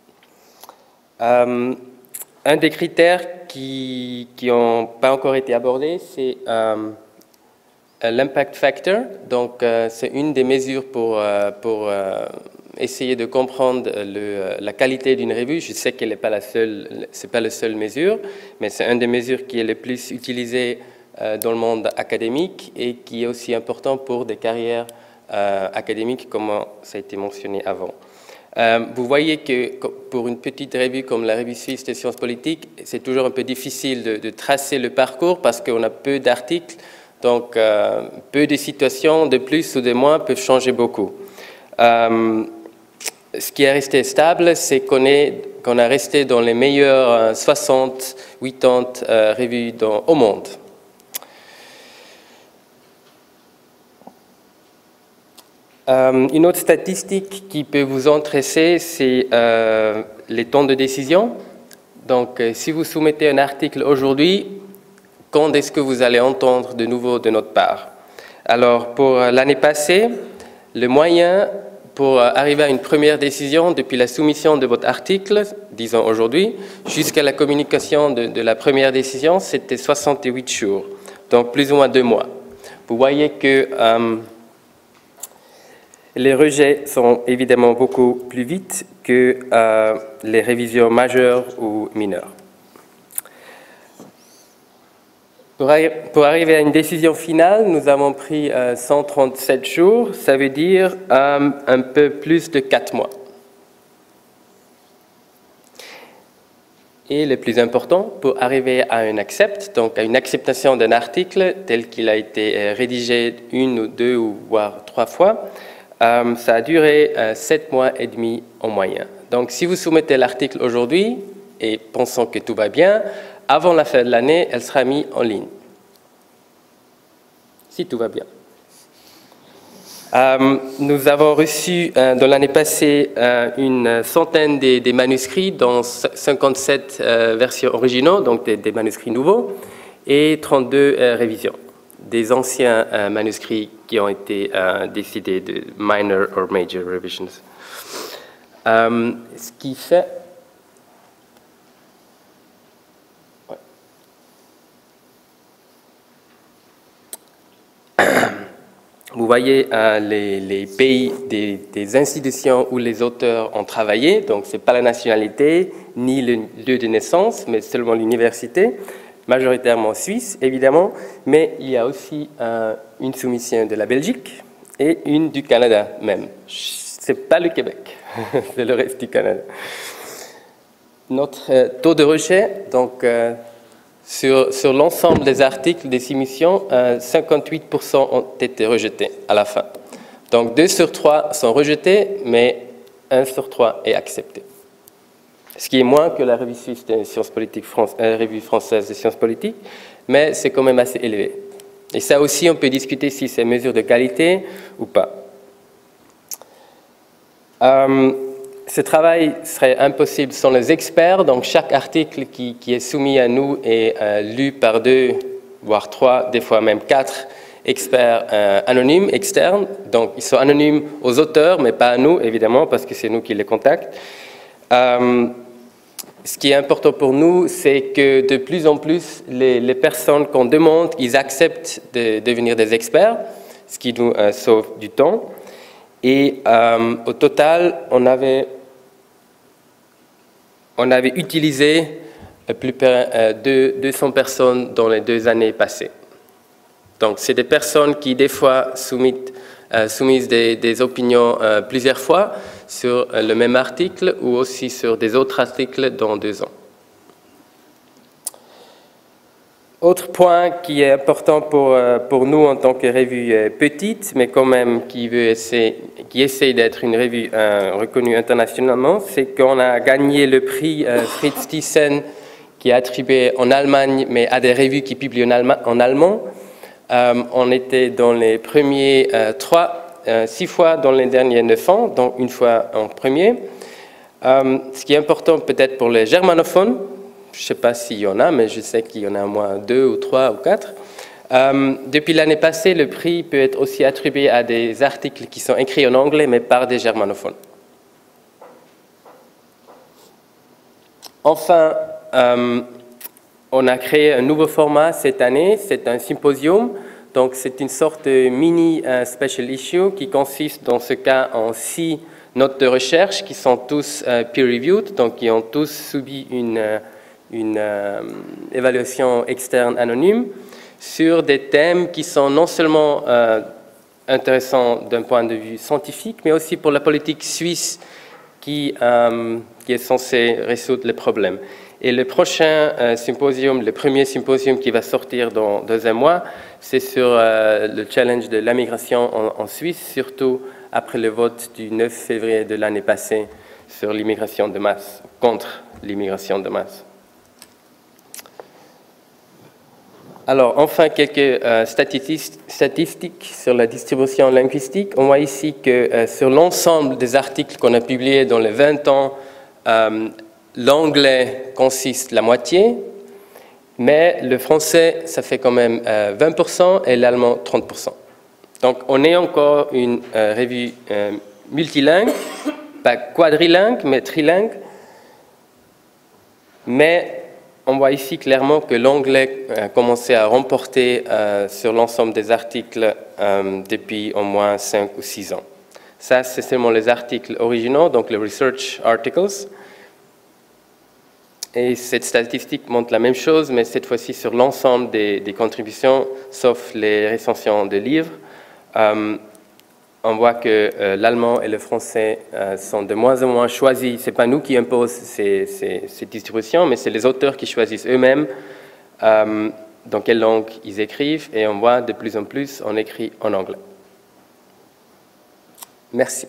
E: Un des critères qui n'ont pas encore été abordés, c'est l'impact factor. Donc, c'est une des mesures pour essayer de comprendre la qualité d'une revue. Je sais qu'elle n'est pas la seule, c'est pas la seule mesure, mais c'est une des mesures qui est le plus utilisée dans le monde académique et qui est aussi important pour des carrières académiques, comme ça a été mentionné avant. Vous voyez que pour une petite revue comme la Revue suisse des sciences politiques, c'est toujours un peu difficile de tracer le parcours parce qu'on a peu d'articles, donc peu de situations de plus ou de moins peuvent changer beaucoup. Ce qui est resté stable, c'est qu'on a resté dans les meilleures 60, 80 revues au monde. Une autre statistique qui peut vous intéresser, c'est les temps de décision. Donc, si vous soumettez un article aujourd'hui, quand est-ce que vous allez entendre de nouveau de notre part? Alors, pour l'année passée, le moyen pour arriver à une première décision depuis la soumission de votre article, disons aujourd'hui, jusqu'à la communication de la première décision, c'était 68 jours, donc plus ou moins 2 mois. Vous voyez que les rejets sont évidemment beaucoup plus vite que les révisions majeures ou mineures. Pour arriver à une décision finale, nous avons pris 137 jours, ça veut dire un peu plus de 4 mois. Et le plus important, pour arriver à un accept, donc à une acceptation d'un article tel qu'il a été rédigé 1 ou 2 ou voire 3 fois, ça a duré 7 mois et demi en moyenne. Donc si vous soumettez l'article aujourd'hui et pensant que tout va bien, avant la fin de l'année, elle sera mise en ligne. Si tout va bien. Nous avons reçu dans l'année passée une centaine des manuscrits, dont 57 versions originaux, donc des manuscrits nouveaux, et 32 révisions. Des anciens manuscrits qui ont été décidés de minor or major revisions. Ce qui fait... Vous voyez les pays des institutions où les auteurs ont travaillé, donc ce n'est pas la nationalité ni le lieu de naissance, mais seulement l'université, majoritairement suisse évidemment, mais il y a aussi une soumission de la Belgique et une du Canada même. Ce n'est pas le Québec, c'est le reste du Canada. Notre taux de rejet, donc sur l'ensemble des articles des soumissions, 58% ont été rejetés à la fin. Donc 2 sur 3 sont rejetés, mais 1 sur 3 est accepté. Ce qui est moins que la Revue suisse des sciences politiques, Revue française des sciences politiques, mais c'est quand même assez élevé. Et ça aussi, on peut discuter si c'est mesure de qualité ou pas. Ce travail serait impossible sans les experts, donc chaque article qui est soumis à nous est lu par 2, voire 3, des fois même 4 experts anonymes, externes. Donc ils sont anonymes aux auteurs, mais pas à nous, évidemment, parce que c'est nous qui les contactons. Ce qui est important pour nous, c'est que de plus en plus, les personnes qu'on demande, ils acceptent de devenir des experts, ce qui nous sauve du temps. Et au total, on avait utilisé plus de 200 personnes dans les 2 années passées. Donc, c'est des personnes qui, des fois, soumettent des opinions plusieurs fois sur le même article ou aussi sur des autres articles dans 2 ans. Autre point qui est important pour nous en tant que revue petite, mais quand même qui essaie d'être une revue reconnue internationalement, c'est qu'on a gagné le prix Fritz Thyssen qui est attribué en Allemagne, mais à des revues qui publient en allemand. On était dans les premiers 6 fois dans les derniers 9 ans, donc 1 fois en premier. Ce qui est important peut-être pour les germanophones, je ne sais pas s'il y en a, mais je sais qu'il y en a au moins 2 ou 3 ou 4. Depuis l'année passée, le prix peut être aussi attribué à des articles qui sont écrits en anglais, mais par des germanophones. Enfin, on a créé un nouveau format cette année, c'est un symposium. Donc, c'est une sorte de mini special issue qui consiste dans ce cas en 6 notes de recherche qui sont tous peer-reviewed, donc qui ont tous subi une évaluation externe anonyme sur des thèmes qui sont non seulement intéressants d'un point de vue scientifique, mais aussi pour la politique suisse qui est censé résoudre le problème. Et le prochain symposium, le premier symposium qui va sortir dans 2 mois, c'est sur le challenge de la migration en Suisse, surtout après le vote du 9 février de l'année passée sur l'immigration de masse, contre l'immigration de masse. Alors, enfin, quelques statistiques sur la distribution linguistique. On voit ici que sur l'ensemble des articles qu'on a publiés dans les 20 ans, l'anglais consiste la moitié, mais le français, ça fait quand même 20% et l'allemand 30%. Donc, on est encore une revue multilingue, pas quadrilingue, mais trilingue. Mais on voit ici clairement que l'anglais a commencé à remporter sur l'ensemble des articles depuis au moins 5 ou 6 ans. Ça, c'est seulement les articles originaux, donc les research articles. Et cette statistique montre la même chose, mais cette fois-ci sur l'ensemble des contributions, sauf les recensions de livres. On voit que l'allemand et le français sont de moins en moins choisis. Ce n'est pas nous qui imposons ces distributions, mais c'est les auteurs qui choisissent eux-mêmes dans quelle langue ils écrivent. Et on voit de plus en plus, on écrit en anglais. Merci.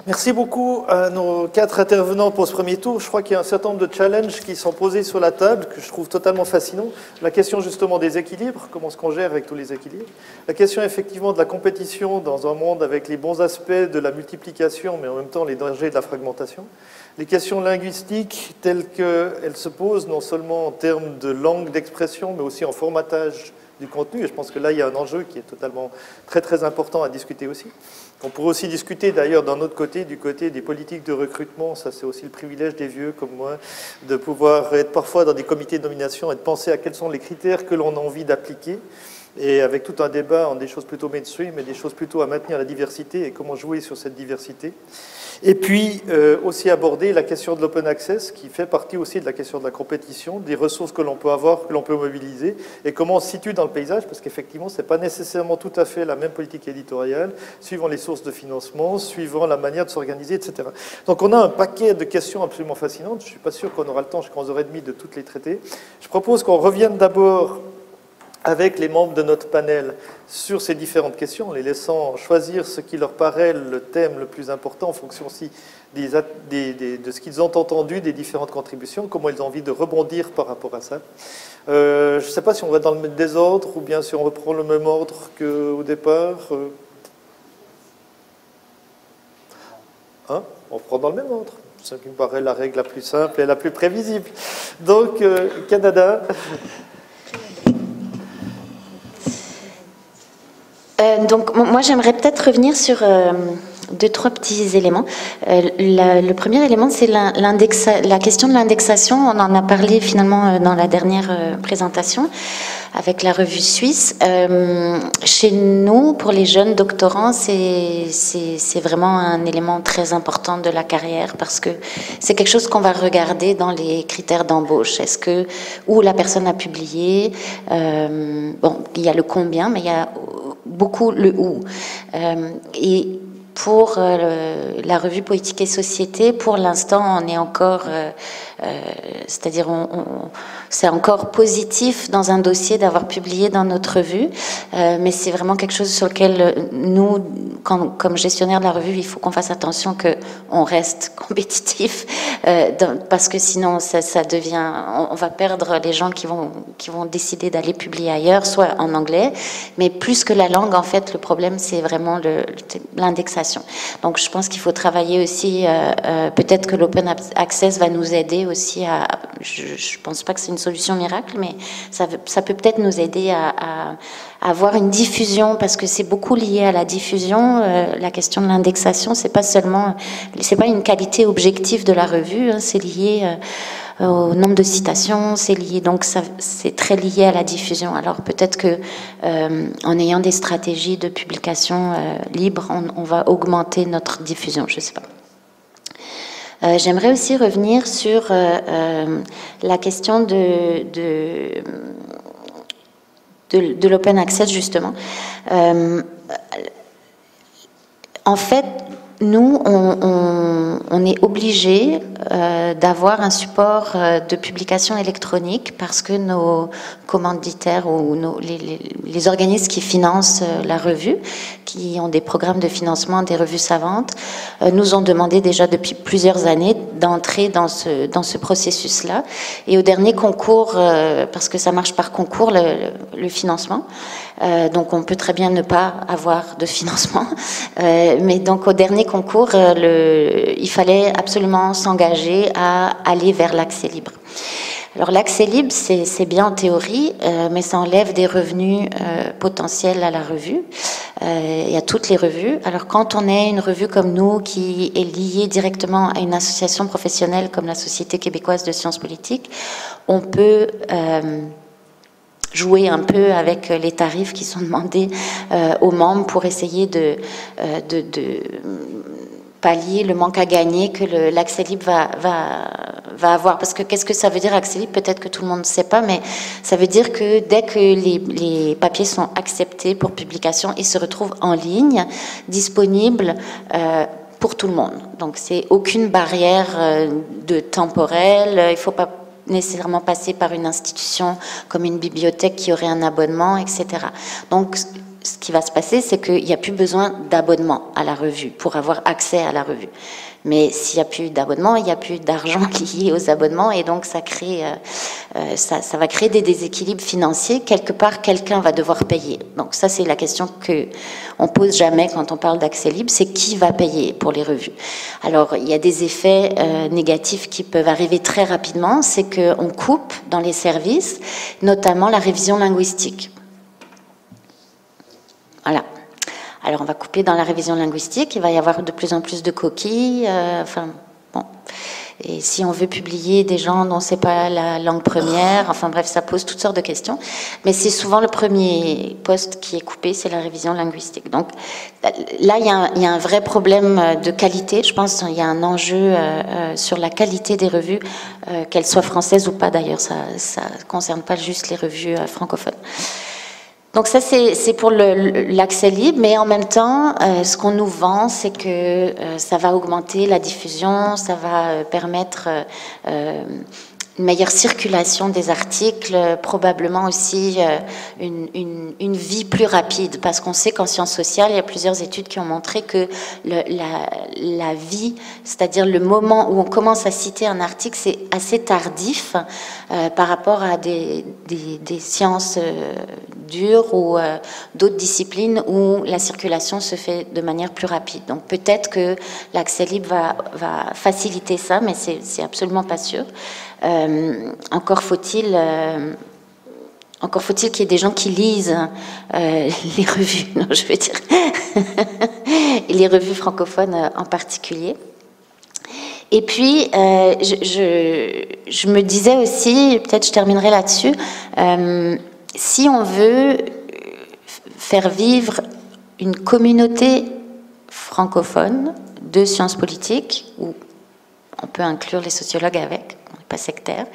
A: Merci beaucoup à nos 4 intervenants pour ce premier tour. Je crois qu'il y a un certain nombre de challenges qui sont posés sur la table, que je trouve totalement fascinants. La question justement des équilibres, comment est-ce qu'on gère avec tous les équilibres. La question effectivement de la compétition dans un monde avec les bons aspects de la multiplication, mais en même temps les dangers de la fragmentation. Les questions linguistiques telles qu'elles se posent, non seulement en termes de langue d'expression, mais aussi en formatage du contenu. Et je pense que là, il y a un enjeu qui est totalement très important à discuter aussi. On pourrait aussi discuter d'ailleurs d'un autre côté, du côté des politiques de recrutement. Ça, c'est aussi le privilège des vieux comme moi, de pouvoir être parfois dans des comités de nomination et de penser à quels sont les critères que l'on a envie d'appliquer. Et avec tout un débat en des choses plutôt mainstream et des choses plutôt à maintenir la diversité et comment jouer sur cette diversité. Et puis aussi aborder la question de l'open access qui fait partie aussi de la question de la compétition, des ressources que l'on peut avoir, que l'on peut mobiliser et comment on se situe dans le paysage parce qu'effectivement ce n'est pas nécessairement tout à fait la même politique éditoriale suivant les sources de financement, suivant la manière de s'organiser, etc. Donc on a un paquet de questions absolument fascinantes. Je ne suis pas sûr qu'on aura le temps jusqu'à 11h30 de toutes les traiter. Je propose qu'on revienne d'abord avec les membres de notre panel sur ces différentes questions, en les laissant choisir ce qui leur paraît le thème le plus important en fonction aussi de ce qu'ils ont entendu des différentes contributions, comment ils ont envie de rebondir par rapport à ça. Je ne sais pas si on va dans le désordre ou bien si on reprend le même ordre qu'au départ. On reprend dans le même ordre. Ce qui me paraît la règle la plus simple et la plus prévisible. Donc, Canada...
B: Donc, moi, j'aimerais peut-être revenir sur 2-3 petits éléments. Le premier élément, c'est la question de l'indexation. On en a parlé finalement dans la dernière présentation avec la revue suisse. Chez nous, pour les jeunes doctorants, c'est vraiment un élément très important de la carrière parce que c'est quelque chose qu'on va regarder dans les critères d'embauche. Est-ce que où la personne a publié, bon, il y a le combien, mais il y a beaucoup le où. Et pour la revue Politique et Société, pour l'instant, on est encore, c'est-à-dire c'est encore positif dans un dossier d'avoir publié dans notre revue, mais c'est vraiment quelque chose sur lequel nous, comme gestionnaire de la revue, il faut qu'on fasse attention qu'on reste compétitif, parce que sinon ça devient, on va perdre les gens qui vont décider d'aller publier ailleurs, soit en anglais, mais plus que la langue, en fait, le problème c'est vraiment l'indexation. Donc je pense qu'il faut travailler aussi, peut-être que l'open access va nous aider aussi à, je pense pas que c'est une solution miracle, mais ça peut peut-être nous aider à avoir une diffusion, parce que c'est beaucoup lié à la diffusion. La question de l'indexation, c'est pas une qualité objective de la revue, hein, c'est lié au nombre de citations, c'est lié, donc c'est très lié à la diffusion. Alors peut-être que en ayant des stratégies de publication libre, on va augmenter notre diffusion, je sais pas. J'aimerais aussi revenir sur la question de l'open access, justement. En fait, nous, on est obligé d'avoir un support de publication électronique parce que nos commanditaires ou les organismes qui financent la revue, qui ont des programmes de financement des revues savantes, nous ont demandé déjà depuis plusieurs années d'entrer dans ce processus-là. Et au dernier concours, parce que ça marche par concours, le financement, donc on peut très bien ne pas avoir de financement, mais donc au dernier concours, il fallait absolument s'engager à aller vers l'accès libre. Alors l'accès libre, c'est bien en théorie, mais ça enlève des revenus potentiels à la revue et à toutes les revues. Alors quand on est une revue comme nous, qui est liée directement à une association professionnelle comme la Société québécoise de sciences politiques, on peut jouer un peu avec les tarifs qui sont demandés aux membres pour essayer de pallier le manque à gagner que l'accès libre va avoir. Parce que qu'est-ce que ça veut dire accès libre? Peut-être que tout le monde ne sait pas, mais ça veut dire que dès que les papiers sont acceptés pour publication, ils se retrouvent en ligne, disponibles pour tout le monde. Donc c'est aucune barrière de temporel, il ne faut pas nécessairement passer par une institution comme une bibliothèque qui aurait un abonnement, etc. Donc ce qui va se passer, c'est qu'il n'y a plus besoin d'abonnement à la revue pour avoir accès à la revue. Mais s'il n'y a plus d'abonnement, il n'y a plus d'argent lié aux abonnements et donc ça va créer des déséquilibres financiers. Quelque part, quelqu'un va devoir payer. Donc ça, c'est la question qu'on pose jamais quand on parle d'accès libre, c'est qui va payer pour les revues. Alors, il y a des effets négatifs qui peuvent arriver très rapidement, c'est qu'on coupe dans les services, notamment la révision linguistique. Voilà. Alors, on va couper dans la révision linguistique. Il va y avoir de plus en plus de coquilles. Bon. Et si on veut publier des gens dont c'est pas la langue première, enfin bref, ça pose toutes sortes de questions. Mais c'est souvent le premier poste qui est coupé, c'est la révision linguistique. Donc là, il y a un vrai problème de qualité. Je pense qu'il y a un enjeu sur la qualité des revues, qu'elles soient françaises ou pas d'ailleurs. Ça concerne pas juste les revues francophones. Donc ça, c'est pour l'accès libre, mais en même temps, ce qu'on nous vend, c'est que ça va augmenter la diffusion, ça va permettre une meilleure circulation des articles, probablement aussi une vie plus rapide, parce qu'on sait qu'en sciences sociales, il y a plusieurs études qui ont montré que la vie, c'est-à-dire le moment où on commence à citer un article, c'est assez tardif par rapport à des sciences dures ou d'autres disciplines où la circulation se fait de manière plus rapide. Donc peut-être que l'accès libre va faciliter ça, mais c'est absolument pas sûr. Encore faut-il qu'il y ait des gens qui lisent les revues, non, je veux dire, et les revues francophones en particulier. Et puis, je me disais aussi, peut-être je terminerai là-dessus, si on veut faire vivre une communauté francophone de sciences politiques, où on peut inclure les sociologues avec, on n'est pas sectaire,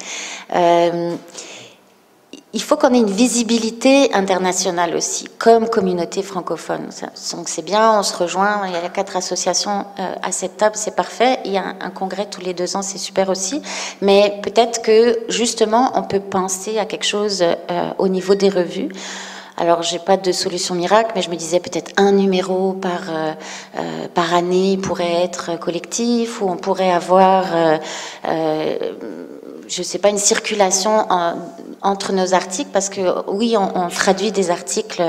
B: il faut qu'on ait une visibilité internationale aussi, comme communauté francophone. Donc c'est bien, on se rejoint, il y a 4 associations à cette table, c'est parfait. Il y a un congrès tous les 2 ans, c'est super aussi. Mais peut-être que justement, on peut penser à quelque chose au niveau des revues. Alors, j'ai pas de solution miracle, mais je me disais peut-être un numéro par année pourrait être collectif, ou on pourrait avoir, je sais pas, une circulation entre nos articles, parce que oui, on traduit des articles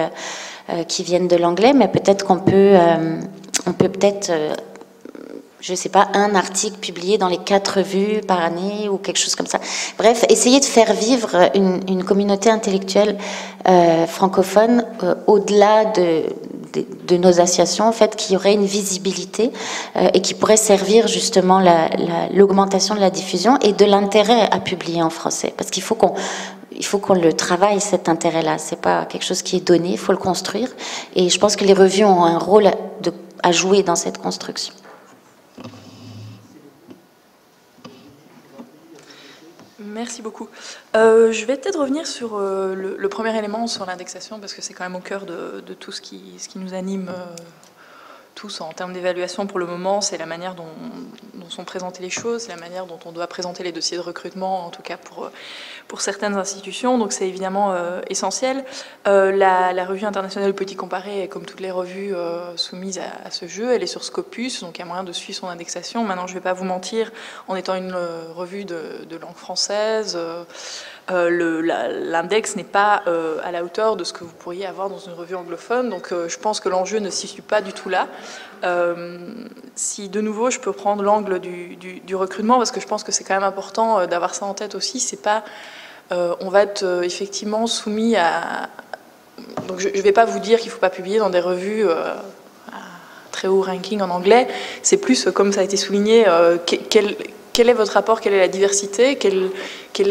B: qui viennent de l'anglais, mais peut-être qu'on peut, peut-être je sais pas, un article publié dans les 4 revues par année ou quelque chose comme ça. Bref, essayer de faire vivre une communauté intellectuelle francophone au-delà de nos associations, en fait, qui aurait une visibilité et qui pourrait servir justement l'augmentation de la diffusion et de l'intérêt à publier en français. Parce qu'il faut qu'on le travaille, cet intérêt-là. C'est pas quelque chose qui est donné, il faut le construire. Et je pense que les revues ont un rôle à jouer dans cette construction.
C: Merci beaucoup. Je vais peut-être revenir sur le premier élément, sur l'indexation, parce que c'est quand même au cœur de tout ce qui nous anime tous en termes d'évaluation pour le moment, c'est la manière dont sont présentées les choses, c'est la manière dont on doit présenter les dossiers de recrutement, en tout cas pour certaines institutions, donc c'est évidemment essentiel. La revue internationale de politique comparée, comme toutes les revues soumises à ce jeu, elle est sur Scopus, donc il y a moyen de suivre son indexation. Maintenant, je ne vais pas vous mentir, en étant une revue de langue française, l'index n'est pas à la hauteur de ce que vous pourriez avoir dans une revue anglophone, donc je pense que l'enjeu ne s'y situe pas du tout là. Si de nouveau je peux prendre l'angle du recrutement, parce que je pense que c'est quand même important d'avoir ça en tête aussi, c'est pas on va être effectivement soumis à... Donc je ne vais pas vous dire qu'il ne faut pas publier dans des revues à très haut ranking en anglais, c'est plus comme ça a été souligné, quel est votre rapport, quelle est la diversité, quel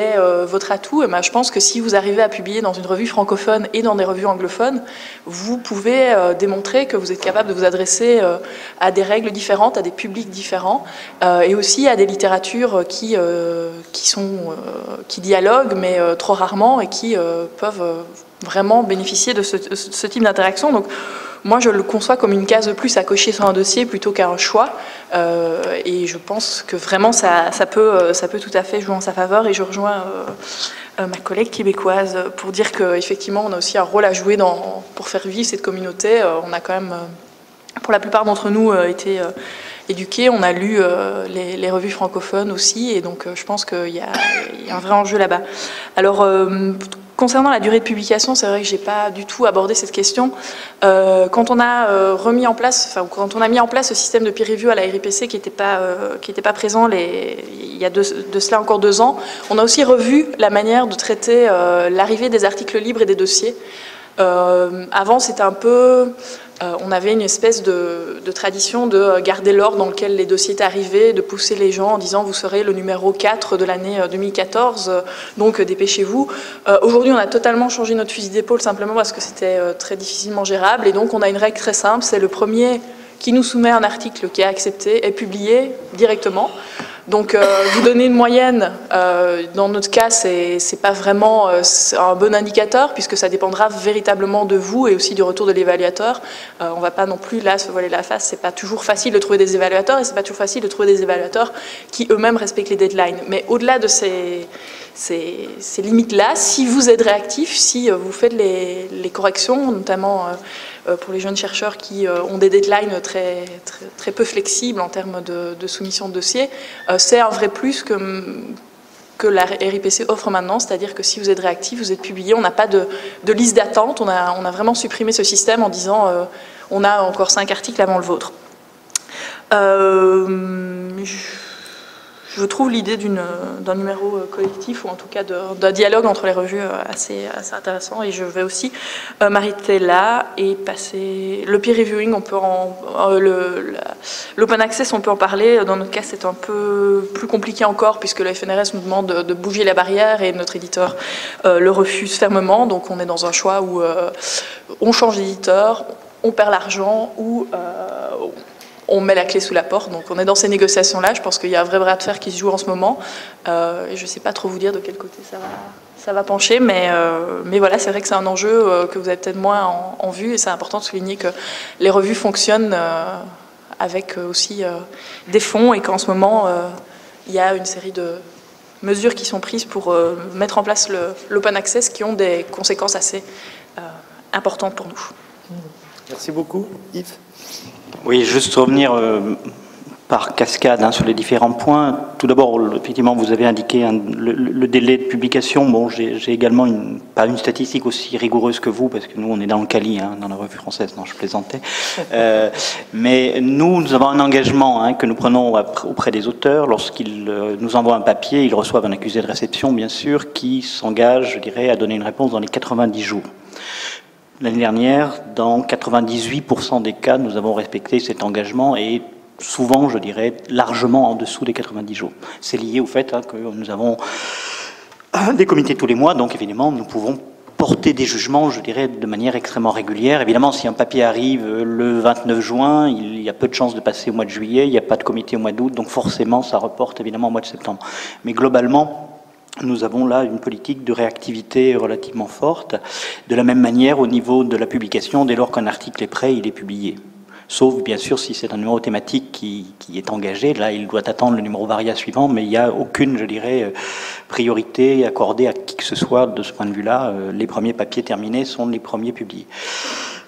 C: est votre atout. Et ben, je pense que si vous arrivez à publier dans une revue francophone et dans des revues anglophones, vous pouvez démontrer que vous êtes capable de vous adresser à des règles différentes, à des publics différents, et aussi à des littératures qui dialoguent, mais trop rarement, et qui peuvent vraiment bénéficier de ce type d'interaction. Donc, moi, je le conçois comme une case de plus à cocher sur un dossier plutôt qu'un choix. Et je pense que vraiment, ça peut tout à fait jouer en sa faveur. Et je rejoins ma collègue québécoise pour dire qu'effectivement, on a aussi un rôle à jouer pour faire vivre cette communauté. On a quand même, pour la plupart d'entre nous, été éduqués. On a lu les revues francophones aussi. Et donc, je pense qu'il y a un vrai enjeu là-bas. Alors, concernant la durée de publication, c'est vrai que je n'ai pas du tout abordé cette question. Quand on a mis en place ce système de peer review à la RIPC qui n'était pas présent il y a de cela encore 2 ans, on a aussi revu la manière de traiter l'arrivée des articles libres et des dossiers. Avant, c'était un peu... on avait une espèce de tradition de garder l'ordre dans lequel les dossiers étaient arrivés, de pousser les gens en disant vous serez le numéro 4 de l'année 2014, donc dépêchez-vous. Aujourd'hui, on a totalement changé notre fusil d'épaule simplement parce que c'était très difficilement gérable, et donc on a une règle très simple, c'est le premier qui nous soumet un article qui est accepté est publié directement. Donc, vous donner une moyenne, dans notre cas, c'est pas vraiment un bon indicateur, puisque ça dépendra véritablement de vous et aussi du retour de l'évaluateur. On va pas non plus, là, se voiler la face. C'est pas toujours facile de trouver des évaluateurs, et c'est pas toujours facile de trouver des évaluateurs qui eux-mêmes respectent les deadlines. Mais au-delà de ces limites-là, si vous êtes réactif, si vous faites les corrections, notamment pour les jeunes chercheurs qui ont des deadlines très peu flexibles en termes de soumission de dossier, c'est un vrai plus que la RIPC offre maintenant, c'est-à-dire que si vous êtes réactif, vous êtes publié, on n'a pas de liste d'attente, on a vraiment supprimé ce système en disant on a encore 5 articles avant le vôtre. Je trouve l'idée d'un numéro collectif, ou en tout cas d'un dialogue entre les revues assez intéressant, et je vais aussi m'arrêter là et passer... Le peer reviewing, l'open access, on peut en parler. Dans notre cas, c'est un peu plus compliqué encore, puisque le FNRS nous demande de bouger la barrière, et notre éditeur le refuse fermement. Donc on est dans un choix où on change d'éditeur, on perd l'argent, ou... on met la clé sous la porte. Donc on est dans ces négociations-là. Je pense qu'il y a un vrai bras de fer qui se joue en ce moment. Et je ne sais pas trop vous dire de quel côté ça va pencher, mais voilà, c'est vrai que c'est un enjeu que vous avez peut-être moins en vue, et c'est important de souligner que les revues fonctionnent avec aussi des fonds, et qu'en ce moment, il y a une série de mesures qui sont prises pour mettre en place l'open access, qui ont des conséquences assez importantes pour nous.
A: Merci beaucoup. Yves ?
D: Oui, juste revenir par cascade sur les différents points. Tout d'abord, effectivement, vous avez indiqué le délai de publication. Bon, j'ai également pas une statistique aussi rigoureuse que vous, parce que nous, on est dans le Cali, dans la revue française. Non, je plaisantais. Mais nous avons un engagement que nous prenons auprès des auteurs. Lorsqu'ils nous envoient un papier, ils reçoivent un accusé de réception, bien sûr, qui s'engage, je dirais, à donner une réponse dans les 90 jours. L'année dernière, dans 98% des cas, nous avons respecté cet engagement, et souvent, je dirais, largement en dessous des 90 jours. C'est lié au fait que nous avons des comités tous les mois, donc évidemment, nous pouvons porter des jugements, je dirais, de manière extrêmement régulière. Évidemment, si un papier arrive le 29 juin, il y a peu de chances de passer au mois de juillet, il n'y a pas de comité au mois d'août, donc forcément, ça reporte évidemment au mois de septembre. Mais globalement, nous avons là une politique de réactivité relativement forte. De la même manière, au niveau de la publication, dès lors qu'un article est prêt, il est publié. Sauf, bien sûr, si c'est un numéro thématique qui est engagé. Là, il doit attendre le numéro Varia suivant, mais il n'y a aucune, je dirais, priorité accordée à qui que ce soit de ce point de vue-là. Les premiers papiers terminés sont les premiers publiés.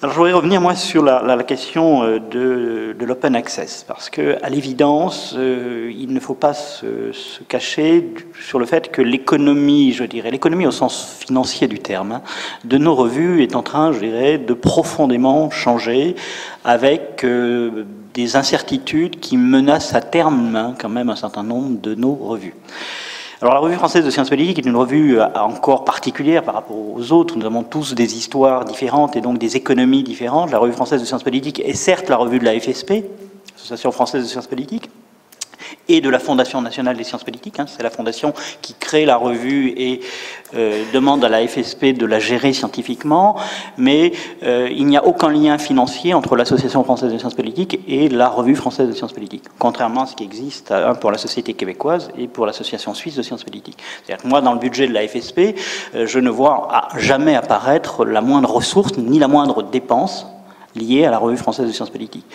D: Alors, je voudrais revenir, moi, sur la question de l'open access, parce que, à l'évidence, il ne faut pas se cacher sur le fait que l'économie, je dirais, l'économie au sens financier du terme, hein, de nos revues est en train, je dirais, de profondément changer, avec des incertitudes qui menacent à terme, hein, quand même, un certain nombre de nos revues. Alors la Revue française de sciences politiques est une revue encore particulière par rapport aux autres. Nous avons tous des histoires différentes et donc des économies différentes. La Revue française de sciences politiques est certes la revue de la FSP, Association française de sciences politiques, et de la Fondation nationale des sciences politiques. Hein. C'est la fondation qui crée la revue et demande à la FSP de la gérer scientifiquement, mais il n'y a aucun lien financier entre l'Association française de sciences politiques et la Revue française de sciences politiques, contrairement à ce qui existe pour la Société québécoise et pour l'Association suisse de sciences politiques. C'est-à-dire que moi, dans le budget de la FSP, je ne vois jamais apparaître la moindre ressource ni la moindre dépense liées à la Revue française de sciences politiques.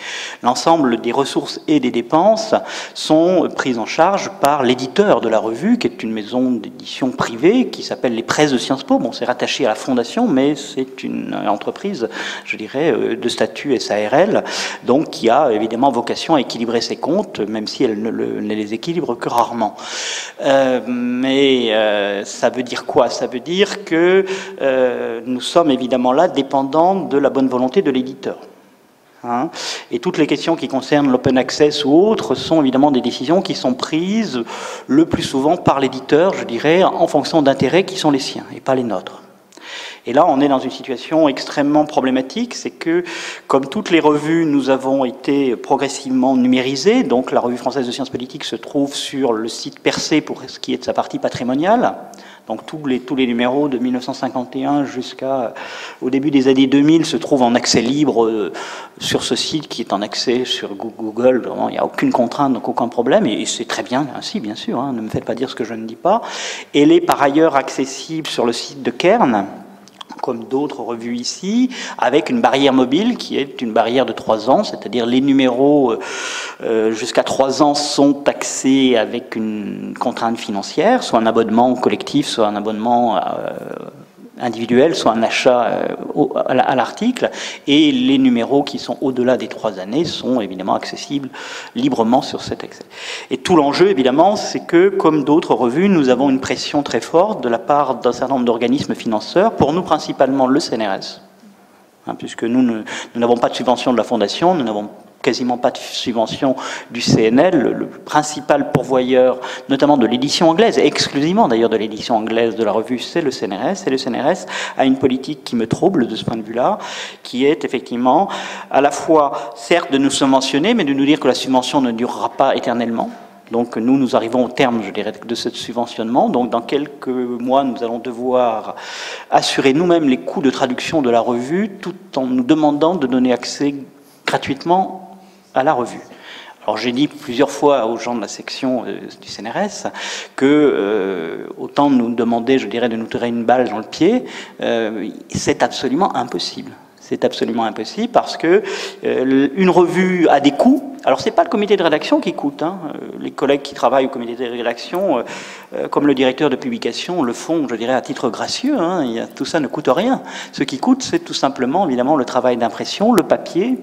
D: L'ensemble des ressources et des dépenses sont prises en charge par l'éditeur de la revue, qui est une maison d'édition privée, qui s'appelle les Presses de Sciences Po. Bon, c'est rattaché à la Fondation, mais c'est une entreprise, je dirais, de statut SARL, donc qui a évidemment vocation à équilibrer ses comptes, même si elle ne les équilibre que rarement. Mais ça veut dire quoi? Ça veut dire que nous sommes évidemment là dépendants de la bonne volonté de l'éditeur. Hein, et toutes les questions qui concernent l'open access ou autres sont évidemment des décisions qui sont prises le plus souvent par l'éditeur, je dirais, en fonction d'intérêts qui sont les siens et pas les nôtres. Et là, on est dans une situation extrêmement problématique, c'est que, comme toutes les revues, nous avons été progressivement numérisées, donc la Revue française de sciences politiques se trouve sur le site Percé pour ce qui est de sa partie patrimoniale. Donc tous les numéros de 1951 jusqu'au début des années 2000 se trouvent en accès libre sur ce site qui est en accès sur Google. Vraiment, il n'y a aucune contrainte, donc aucun problème. Et c'est très bien ainsi, bien sûr. Hein, ne me faites pas dire ce que je ne dis pas. Elle est par ailleurs accessible sur le site de Cairn, comme d'autres revues ici, avec une barrière mobile qui est une barrière de 3 ans, c'est-à-dire les numéros jusqu'à 3 ans sont taxés avec une contrainte financière, soit un abonnement collectif, soit un abonnement individuel, soit un achat à l'article, et les numéros qui sont au-delà des 3 années sont évidemment accessibles librement sur cet accès. Et tout l'enjeu, évidemment, c'est que, comme d'autres revues, nous avons une pression très forte de la part d'un certain nombre d'organismes financeurs, pour nous principalement le CNRS, hein, puisque nous n'avons pas de subvention de la Fondation, nous n'avons quasiment pas de subvention du CNL, le principal pourvoyeur, notamment de l'édition anglaise, exclusivement d'ailleurs de l'édition anglaise de la revue, c'est le CNRS, et le CNRS a une politique qui me trouble de ce point de vue-là, qui est effectivement à la fois, certes, de nous subventionner, mais de nous dire que la subvention ne durera pas éternellement. Donc nous arrivons au terme, je dirais, de ce subventionnement. Donc dans quelques mois, nous allons devoir assurer nous-mêmes les coûts de traduction de la revue, tout en nous demandant de donner accès gratuitement à la revue. Alors j'ai dit plusieurs fois aux gens de la section du CNRS que autant nous demander, je dirais, de nous tirer une balle dans le pied, c'est absolument impossible. C'est absolument impossible parce que une revue a des coûts. Alors c'est pas le comité de rédaction qui coûte. Hein. Les collègues qui travaillent au comité de rédaction, comme le directeur de publication, le font, je dirais, à titre gracieux. Hein. Tout ça ne coûte rien. Ce qui coûte, c'est tout simplement, évidemment, le travail d'impression, le papier,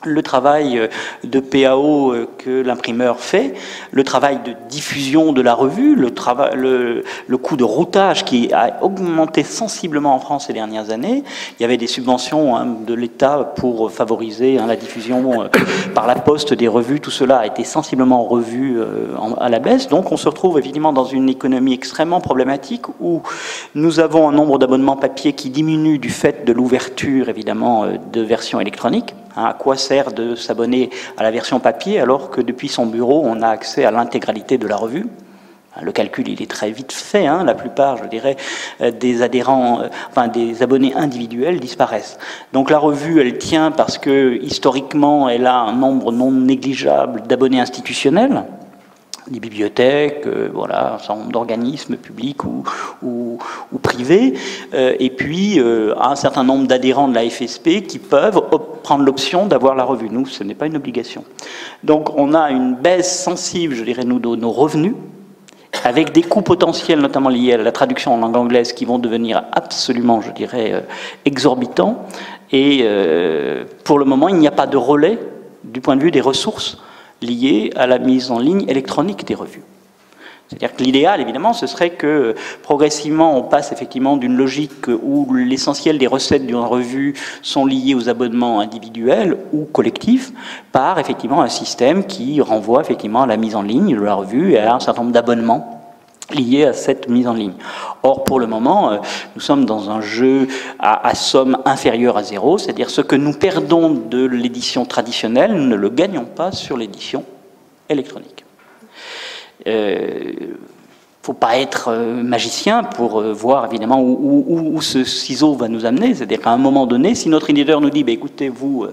D: le travail de PAO que l'imprimeur fait, le travail de diffusion de la revue, le coût de routage qui a augmenté sensiblement en France ces dernières années. Il y avait des subventions de l'État pour favoriser la diffusion par la poste des revues. Tout cela a été sensiblement revu à la baisse. Donc on se retrouve évidemment dans une économie extrêmement problématique où nous avons un nombre d'abonnements papier qui diminue du fait de l'ouverture évidemment de versions électroniques. À quoi sert de s'abonner à la version papier alors que depuis son bureau, on a accès à l'intégralité de la revue? Le calcul, il est très vite fait. Hein. La plupart, je dirais, des adhérents, des abonnés individuels disparaissent. Donc la revue, elle tient parce que historiquement, elle a un nombre non négligeable d'abonnés institutionnels. des bibliothèques, voilà, un certain nombre d'organismes publics ou privés, et puis un certain nombre d'adhérents de la FSP qui peuvent prendre l'option d'avoir la revue. Nous, ce n'est pas une obligation. Donc on a une baisse sensible, je dirais, nous, de nos revenus, avec des coûts potentiels, notamment liés à la traduction en langue anglaise, qui vont devenir absolument, je dirais, exorbitants. Et pour le moment, il n'y a pas de relais du point de vue des ressources liées à la mise en ligne électronique des revues. C'est-à-dire que l'idéal, évidemment, ce serait que progressivement, on passe effectivement d'une logique où l'essentiel des recettes d'une revue sont liées aux abonnements individuels ou collectifs, par effectivement un système qui renvoie effectivement à la mise en ligne de la revue et à un certain nombre d'abonnements liés à cette mise en ligne. Or, pour le moment, nous sommes dans un jeu à somme inférieure à zéro, c'est-à-dire ce que nous perdons de l'édition traditionnelle, nous ne le gagnons pas sur l'édition électronique. Il ne faut pas être magicien pour voir évidemment où ce ciseau va nous amener. C'est-à-dire qu'à un moment donné, si notre éditeur nous dit bah, écoutez, vous,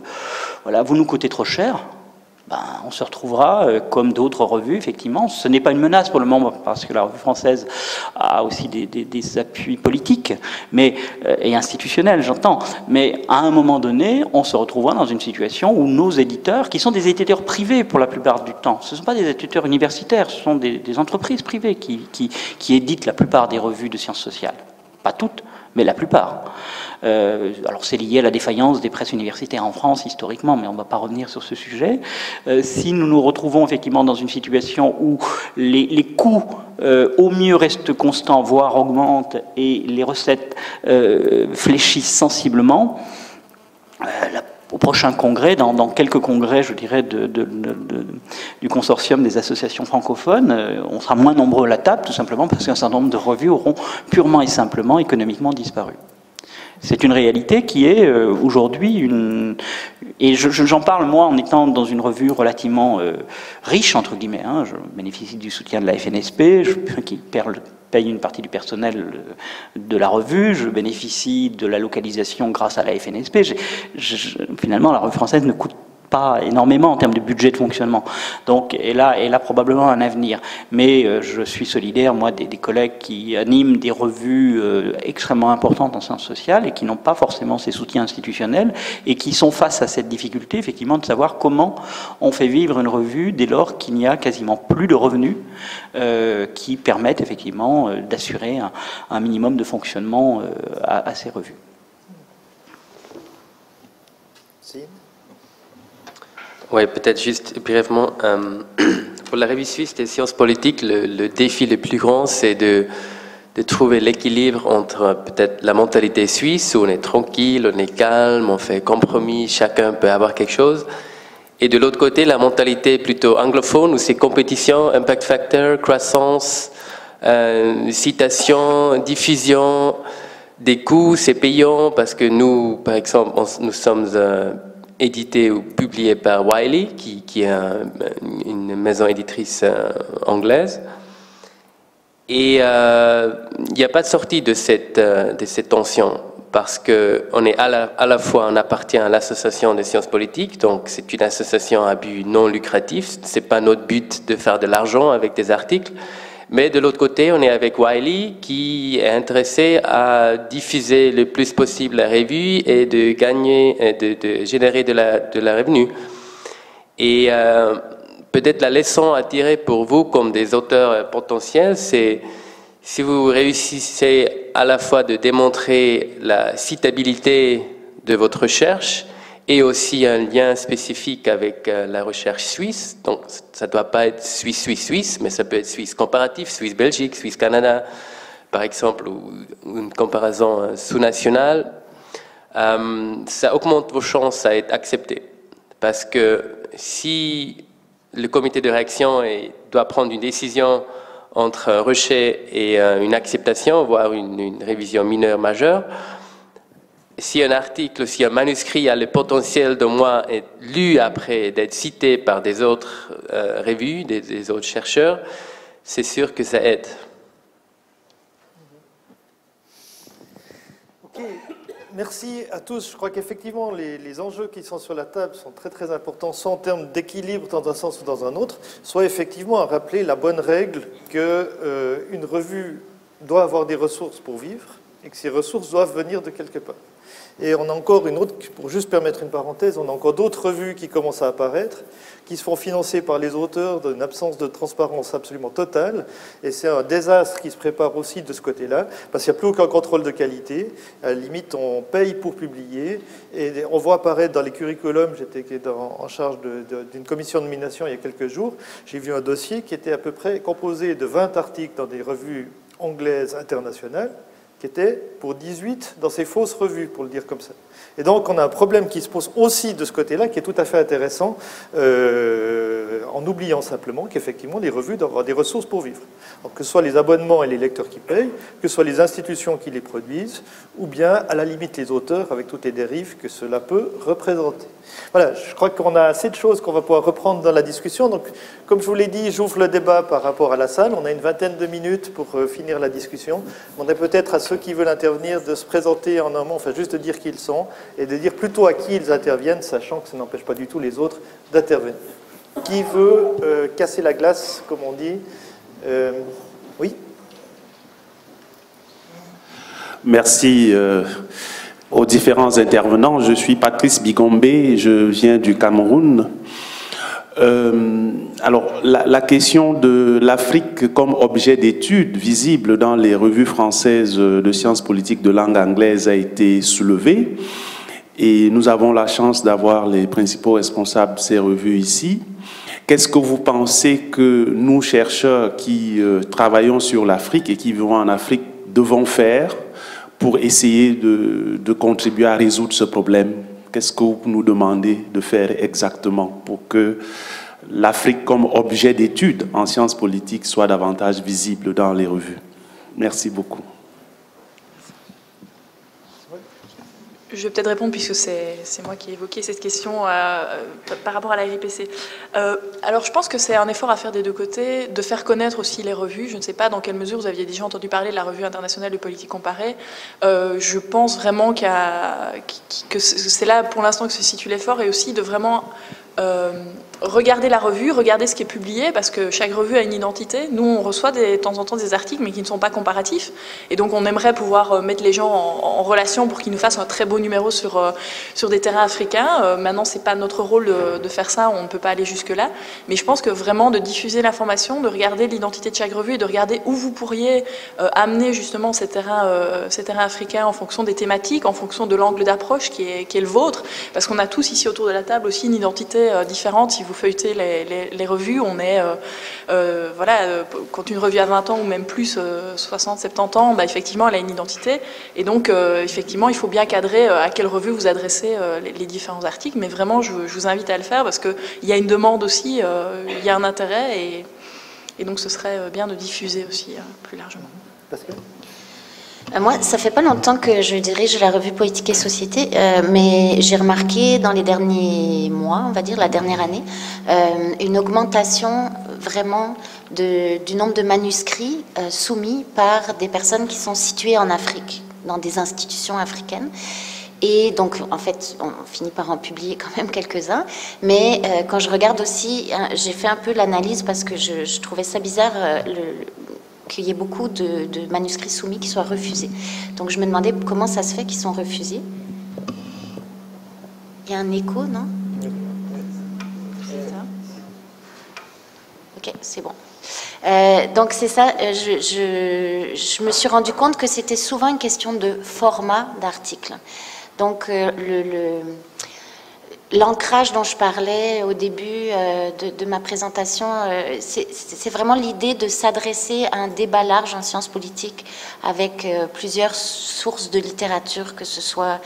D: voilà, vous nous coûtez trop cher, ben, on se retrouvera comme d'autres revues, effectivement. Ce n'est pas une menace pour le moment, parce que la revue française a aussi des appuis politiques et institutionnels, j'entends. Mais à un moment donné, on se retrouvera dans une situation où nos éditeurs, qui sont des éditeurs privés pour la plupart du temps, ce ne sont pas des éditeurs universitaires, ce sont des entreprises privées qui éditent la plupart des revues de sciences sociales. Pas toutes, mais la plupart. Alors c'est lié à la défaillance des presses universitaires en France historiquement, mais on ne va pas revenir sur ce sujet. Si nous nous retrouvons effectivement dans une situation où les coûts au mieux restent constants, voire augmentent, et les recettes fléchissent sensiblement, au prochain congrès, dans quelques congrès, je dirais, du consortium des associations francophones, on sera moins nombreux à la table, tout simplement parce qu'un certain nombre de revues auront purement et simplement économiquement disparu. C'est une réalité qui est aujourd'hui et j'en parle moi en étant dans une revue relativement riche, entre guillemets, hein. Je bénéficie du soutien de la FNSP, qui paye une partie du personnel de la revue, je bénéficie de la localisation grâce à la FNSP. Finalement, la revue française ne coûte pas énormément en termes de budget de fonctionnement. Donc, elle a probablement un avenir. Mais je suis solidaire, moi, des collègues qui animent des revues extrêmement importantes en sciences sociales et qui n'ont pas forcément ces soutiens institutionnels et qui sont face à cette difficulté, effectivement, de savoir comment on fait vivre une revue dès lors qu'il n'y a quasiment plus de revenus qui permettent, effectivement, d'assurer un minimum de fonctionnement à ces revues.
E: Oui, peut-être juste brièvement. Pour la revue suisse des sciences politiques, le défi le plus grand, c'est de trouver l'équilibre entre peut-être la mentalité suisse, où on est tranquille, on est calme, on fait compromis, chacun peut avoir quelque chose, et de l'autre côté, la mentalité plutôt anglophone, où c'est compétition, impact factor, croissance, citation, diffusion, des coûts, c'est payant, parce que nous, par exemple, nous sommes édité ou publié par Wiley, qui est une maison éditrice anglaise. Et il n'y a pas de sortie de cette tension, parce qu'on est à la fois, on appartient à l'association des sciences politiques, donc c'est une association à but non lucratif, c'est pas notre but de faire de l'argent avec des articles, mais de l'autre côté, on est avec Wiley qui est intéressé à diffuser le plus possible la revue et de gagner, de générer de la revenu. Et peut-être la leçon à tirer pour vous comme des auteurs potentiels, c'est si vous réussissez à la fois de démontrer la citabilité de votre recherche et aussi un lien spécifique avec la recherche suisse. Donc, ça ne doit pas être Suisse, mais ça peut être Suisse comparatif, Suisse-Belgique, Suisse-Canada, par exemple, ou une comparaison sous-nationale. Ça augmente vos chances à être accepté. Parce que si le comité de réaction doit prendre une décision entre un rejet et une acceptation, voire une révision mineure majeure, si un article, si un manuscrit a le potentiel de moi être lu après d'être cité par des autres revues, des autres chercheurs, c'est sûr que ça aide.
A: Ok. Merci à tous. Je crois qu'effectivement, les enjeux qui sont sur la table sont très très importants, soit en termes d'équilibre dans un sens ou dans un autre, soit effectivement à rappeler la bonne règle qu'une revue doit avoir des ressources pour vivre et que ces ressources doivent venir de quelque part. Et on a encore une autre, pour juste permettre une parenthèse, on a encore d'autres revues qui commencent à apparaître, qui se font financer par les auteurs d'une absence de transparence absolument totale. Et c'est un désastre qui se prépare aussi de ce côté-là, parce qu'il n'y a plus aucun contrôle de qualité. À la limite, on paye pour publier. Et on voit apparaître dans les curriculums, j'étais en charge d'une commission de nomination il y a quelques jours, j'ai vu un dossier qui était à peu près composé de 20 articles dans des revues anglaises internationales, qui était pour 18 dans ces fausses revues, pour le dire comme ça. Et donc, on a un problème qui se pose aussi de ce côté-là, qui est tout à fait intéressant, en oubliant simplement qu'effectivement, les revues doivent avoir des ressources pour vivre. Donc, que ce soit les abonnements et les lecteurs qui payent, que ce soit les institutions qui les produisent, ou bien, à la limite, les auteurs, avec toutes les dérives que cela peut représenter. Voilà, je crois qu'on a assez de choses qu'on va pouvoir reprendre dans la discussion. Donc, comme je vous l'ai dit, j'ouvre le débat par rapport à la salle. On a une vingtaine de minutes pour finir la discussion. On a peut-être à ceux qui veulent intervenir de se présenter en un mot, enfin juste de dire qui ils sont, et de dire plutôt à qui ils interviennent, sachant que ça n'empêche pas du tout les autres d'intervenir. Qui veut casser la glace, comme on dit? Oui.
F: Merci aux différents intervenants. Je suis Patrice Bigombe, je viens du Cameroun. Alors, la question de l'Afrique comme objet d'étude visible dans les revues françaises de sciences politiques de langue anglaise a été soulevée. Et nous avons la chance d'avoir les principaux responsables de ces revues ici. Qu'est-ce que vous pensez que nous, chercheurs qui travaillons sur l'Afrique et qui vivons en Afrique, devons faire pour essayer de contribuer à résoudre ce problème? Qu'est-ce que vous nous demandez de faire exactement pour que l'Afrique comme objet d'étude en sciences politiques soit davantage visible dans les revues? Merci beaucoup.
C: Je vais peut-être répondre puisque c'est moi qui ai évoqué cette question par rapport à la RIPC. Alors je pense que c'est un effort à faire des deux côtés, de faire connaître aussi les revues. Je ne sais pas dans quelle mesure vous aviez déjà entendu parler de la Revue internationale de politique comparée. Je pense vraiment que c'est là pour l'instant que se situe l'effort, et aussi de vraiment regarder la revue, regarder ce qui est publié, parce que chaque revue a une identité. Nous, on reçoit de temps en temps des articles, mais qui ne sont pas comparatifs. Et donc, on aimerait pouvoir mettre les gens en relation pour qu'ils nous fassent un très beau numéro sur des terrains africains. Maintenant, c'est pas notre rôle de faire ça, on ne peut pas aller jusque-là. Mais je pense que vraiment de diffuser l'information, de regarder l'identité de chaque revue et de regarder où vous pourriez amener justement ces terrains africains en fonction des thématiques, en fonction de l'angle d'approche qui est le vôtre. Parce qu'on a tous ici autour de la table aussi une identité différente. Si vous feuilletez les revues, on est, voilà, quand une revue a 20 ans ou même plus, 60, 70 ans, bah, effectivement, elle a une identité. Et donc, effectivement, il faut bien cadrer à quelle revue vous adressez les différents articles. Mais vraiment, je vous invite à le faire parce qu'il y a une demande aussi, il y a un intérêt. Et donc, ce serait bien de diffuser aussi plus largement.
B: Moi, ça fait pas longtemps que je dirige la revue Politique et Société, mais j'ai remarqué dans les derniers mois, on va dire la dernière année, une augmentation vraiment du nombre de manuscrits soumis par des personnes qui sont situées en Afrique, dans des institutions africaines. Et donc, en fait, on finit par en publier quand même quelques-uns. Mais quand je regarde aussi, j'ai fait un peu l'analyse parce que je trouvais ça bizarre qu'il y ait beaucoup de manuscrits soumis qui soient refusés. Donc je me demandais comment ça se fait qu'ils sont refusés. Il y a un écho, non? C'est ça? Ok, c'est bon. Donc c'est ça, je me suis rendu compte que c'était souvent une question de format d'article. Donc l'ancrage dont je parlais au début de ma présentation, c'est vraiment l'idée de s'adresser à un débat large en sciences politiques avec plusieurs sources de littérature, que ce soit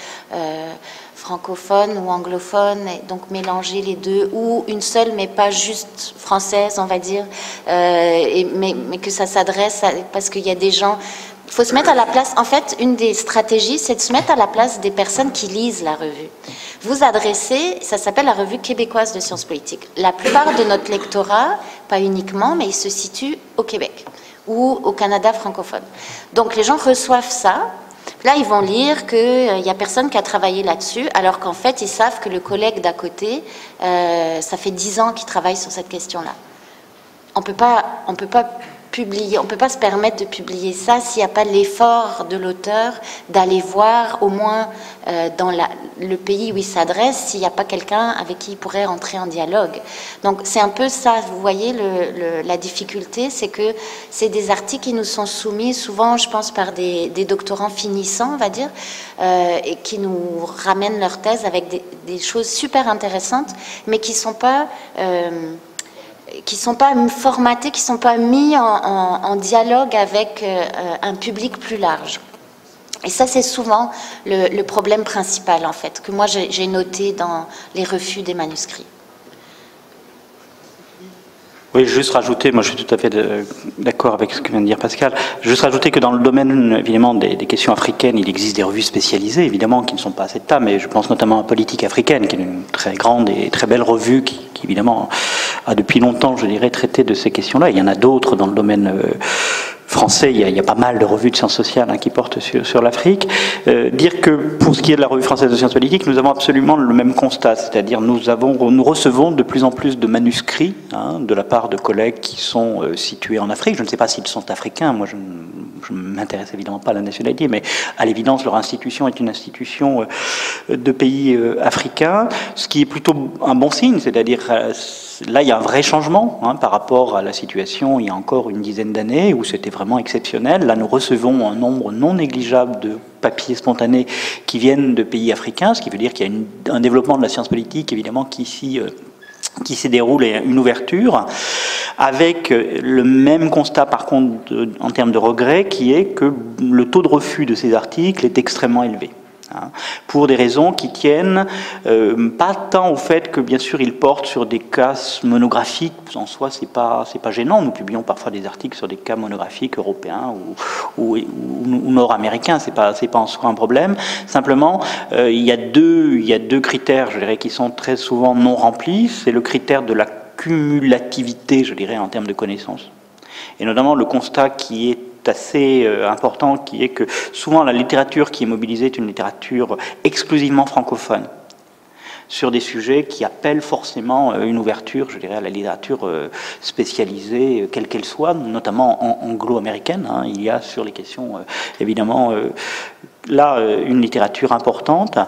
B: francophone ou anglophone, et donc mélanger les deux, ou une seule mais pas juste française, on va dire, mais que ça s'adresse parce qu'il y a des gens... Il faut se mettre à la place, en fait, une des stratégies, c'est de se mettre à la place des personnes qui lisent la revue. Vous adressez, ça s'appelle la Revue québécoise de sciences politiques. La plupart de notre lectorat, pas uniquement, mais il se situe au Québec ou au Canada francophone. Donc les gens reçoivent ça. Là, ils vont lire qu'il n'y a personne qui a travaillé là-dessus, alors qu'en fait, ils savent que le collègue d'à côté, ça fait 10 ans qu'il travaille sur cette question-là. On peut pas publier, on ne peut pas se permettre de publier ça s'il n'y a pas l'effort de l'auteur d'aller voir au moins dans le pays où il s'adresse s'il n'y a pas quelqu'un avec qui il pourrait entrer en dialogue. Donc c'est un peu ça, vous voyez, la difficulté, c'est que c'est des articles qui nous sont soumis souvent, je pense, par des doctorants finissants, on va dire, et qui nous ramènent leur thèse avec des choses super intéressantes, mais qui ne sont pas formatés, qui ne sont pas mis en dialogue avec un public plus large. Et ça, c'est souvent le problème principal, en fait, que moi j'ai noté dans les refus des manuscrits.
D: Oui, juste rajouter, moi je suis tout à fait d'accord avec ce que vient de dire Pascal, juste rajouter que dans le domaine évidemment des questions africaines, il existe des revues spécialisées évidemment qui ne sont pas à cette table, mais je pense notamment à Politique africaine, qui est une très grande et très belle revue qui évidemment a depuis longtemps, je dirais, traité de ces questions-là. Il y en a d'autres dans le domaine français, il y a pas mal de revues de sciences sociales qui portent sur l'Afrique. Dire que pour ce qui est de la revue française de sciences politiques, nous avons absolument le même constat, c'est-à-dire nous recevons de plus en plus de manuscrits de la part de collègues qui sont situés en Afrique. Je ne sais pas s'ils sont africains, moi je ne m'intéresse évidemment pas à la nationalité, mais à l'évidence leur institution est une institution de pays africains, ce qui est plutôt un bon signe, c'est-à-dire là il y a un vrai changement par rapport à la situation il y a encore une dizaine d'années où c'était vraiment exceptionnel. Là nous recevons un nombre non négligeable de papiers spontanés qui viennent de pays africains, ce qui veut dire qu'il y a un développement de la science politique évidemment qui s'y déroule et une ouverture, avec le même constat par contre en termes de regret, qui est que le taux de refus de ces articles est extrêmement élevé. Pour des raisons qui tiennent pas tant au fait que bien sûr ils portent sur des cas monographiques, en soi c'est pas gênant, nous publions parfois des articles sur des cas monographiques européens ou nord-américains, c'est pas en soi un problème, simplement il y a deux critères, je dirais, qui sont très souvent non remplis, c'est le critère de la cumulativité, je dirais, en termes de connaissances, et notamment le constat qui est assez important, qui est que souvent la littérature qui est mobilisée est une littérature exclusivement francophone, sur des sujets qui appellent forcément une ouverture, je dirais, à la littérature spécialisée, quelle qu'elle soit, notamment anglo-américaine. Il y a sur les questions, évidemment, là, une littérature importante.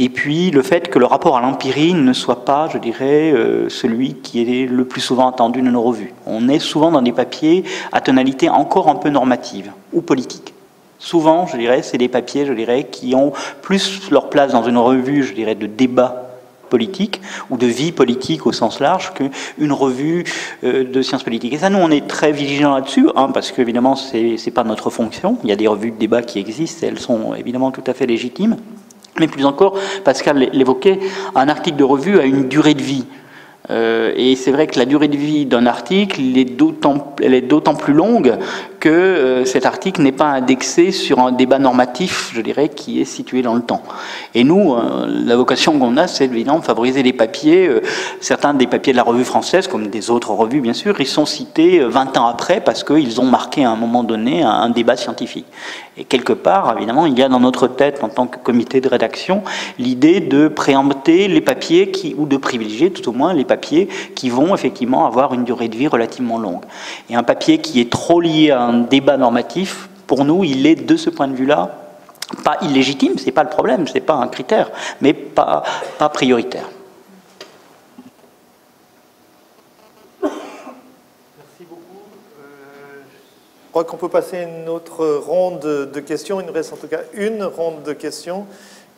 D: Et puis, le fait que le rapport à l'empirie ne soit pas, je dirais, celui qui est le plus souvent attendu de nos revues. On est souvent dans des papiers à tonalité encore un peu normative ou politique. Souvent, je dirais, c'est des papiers, je dirais, qui ont plus leur place dans une revue, je dirais, de débat politique ou de vie politique au sens large qu'une revue de sciences politiques. Et ça, nous, on est très vigilants là-dessus, parce qu'évidemment, c'est pas notre fonction. Il y a des revues de débat qui existent, et elles sont évidemment tout à fait légitimes. Mais plus encore, Pascal l'évoquait, un article de revue a une durée de vie. Et c'est vrai que la durée de vie d'un article, elle est d'autant plus longue que cet article n'est pas indexé sur un débat normatif, je dirais, qui est situé dans le temps. Et nous, la vocation qu'on a, c'est évidemment de favoriser les papiers. Certains des papiers de la revue française, comme des autres revues, bien sûr, ils sont cités 20 ans après parce qu'ils ont marqué à un moment donné un débat scientifique. Et quelque part, évidemment, il y a dans notre tête, en tant que comité de rédaction, l'idée de préempter les papiers ou de privilégier tout au moins les papiers qui vont effectivement avoir une durée de vie relativement longue. Et un papier qui est trop lié à un débat normatif, pour nous, il est de ce point de vue-là pas illégitime, c'est pas le problème, c'est pas un critère, mais pas prioritaire.
A: Merci beaucoup. Je crois qu'on peut passer à une autre ronde de questions. Il nous reste en tout cas une ronde de questions.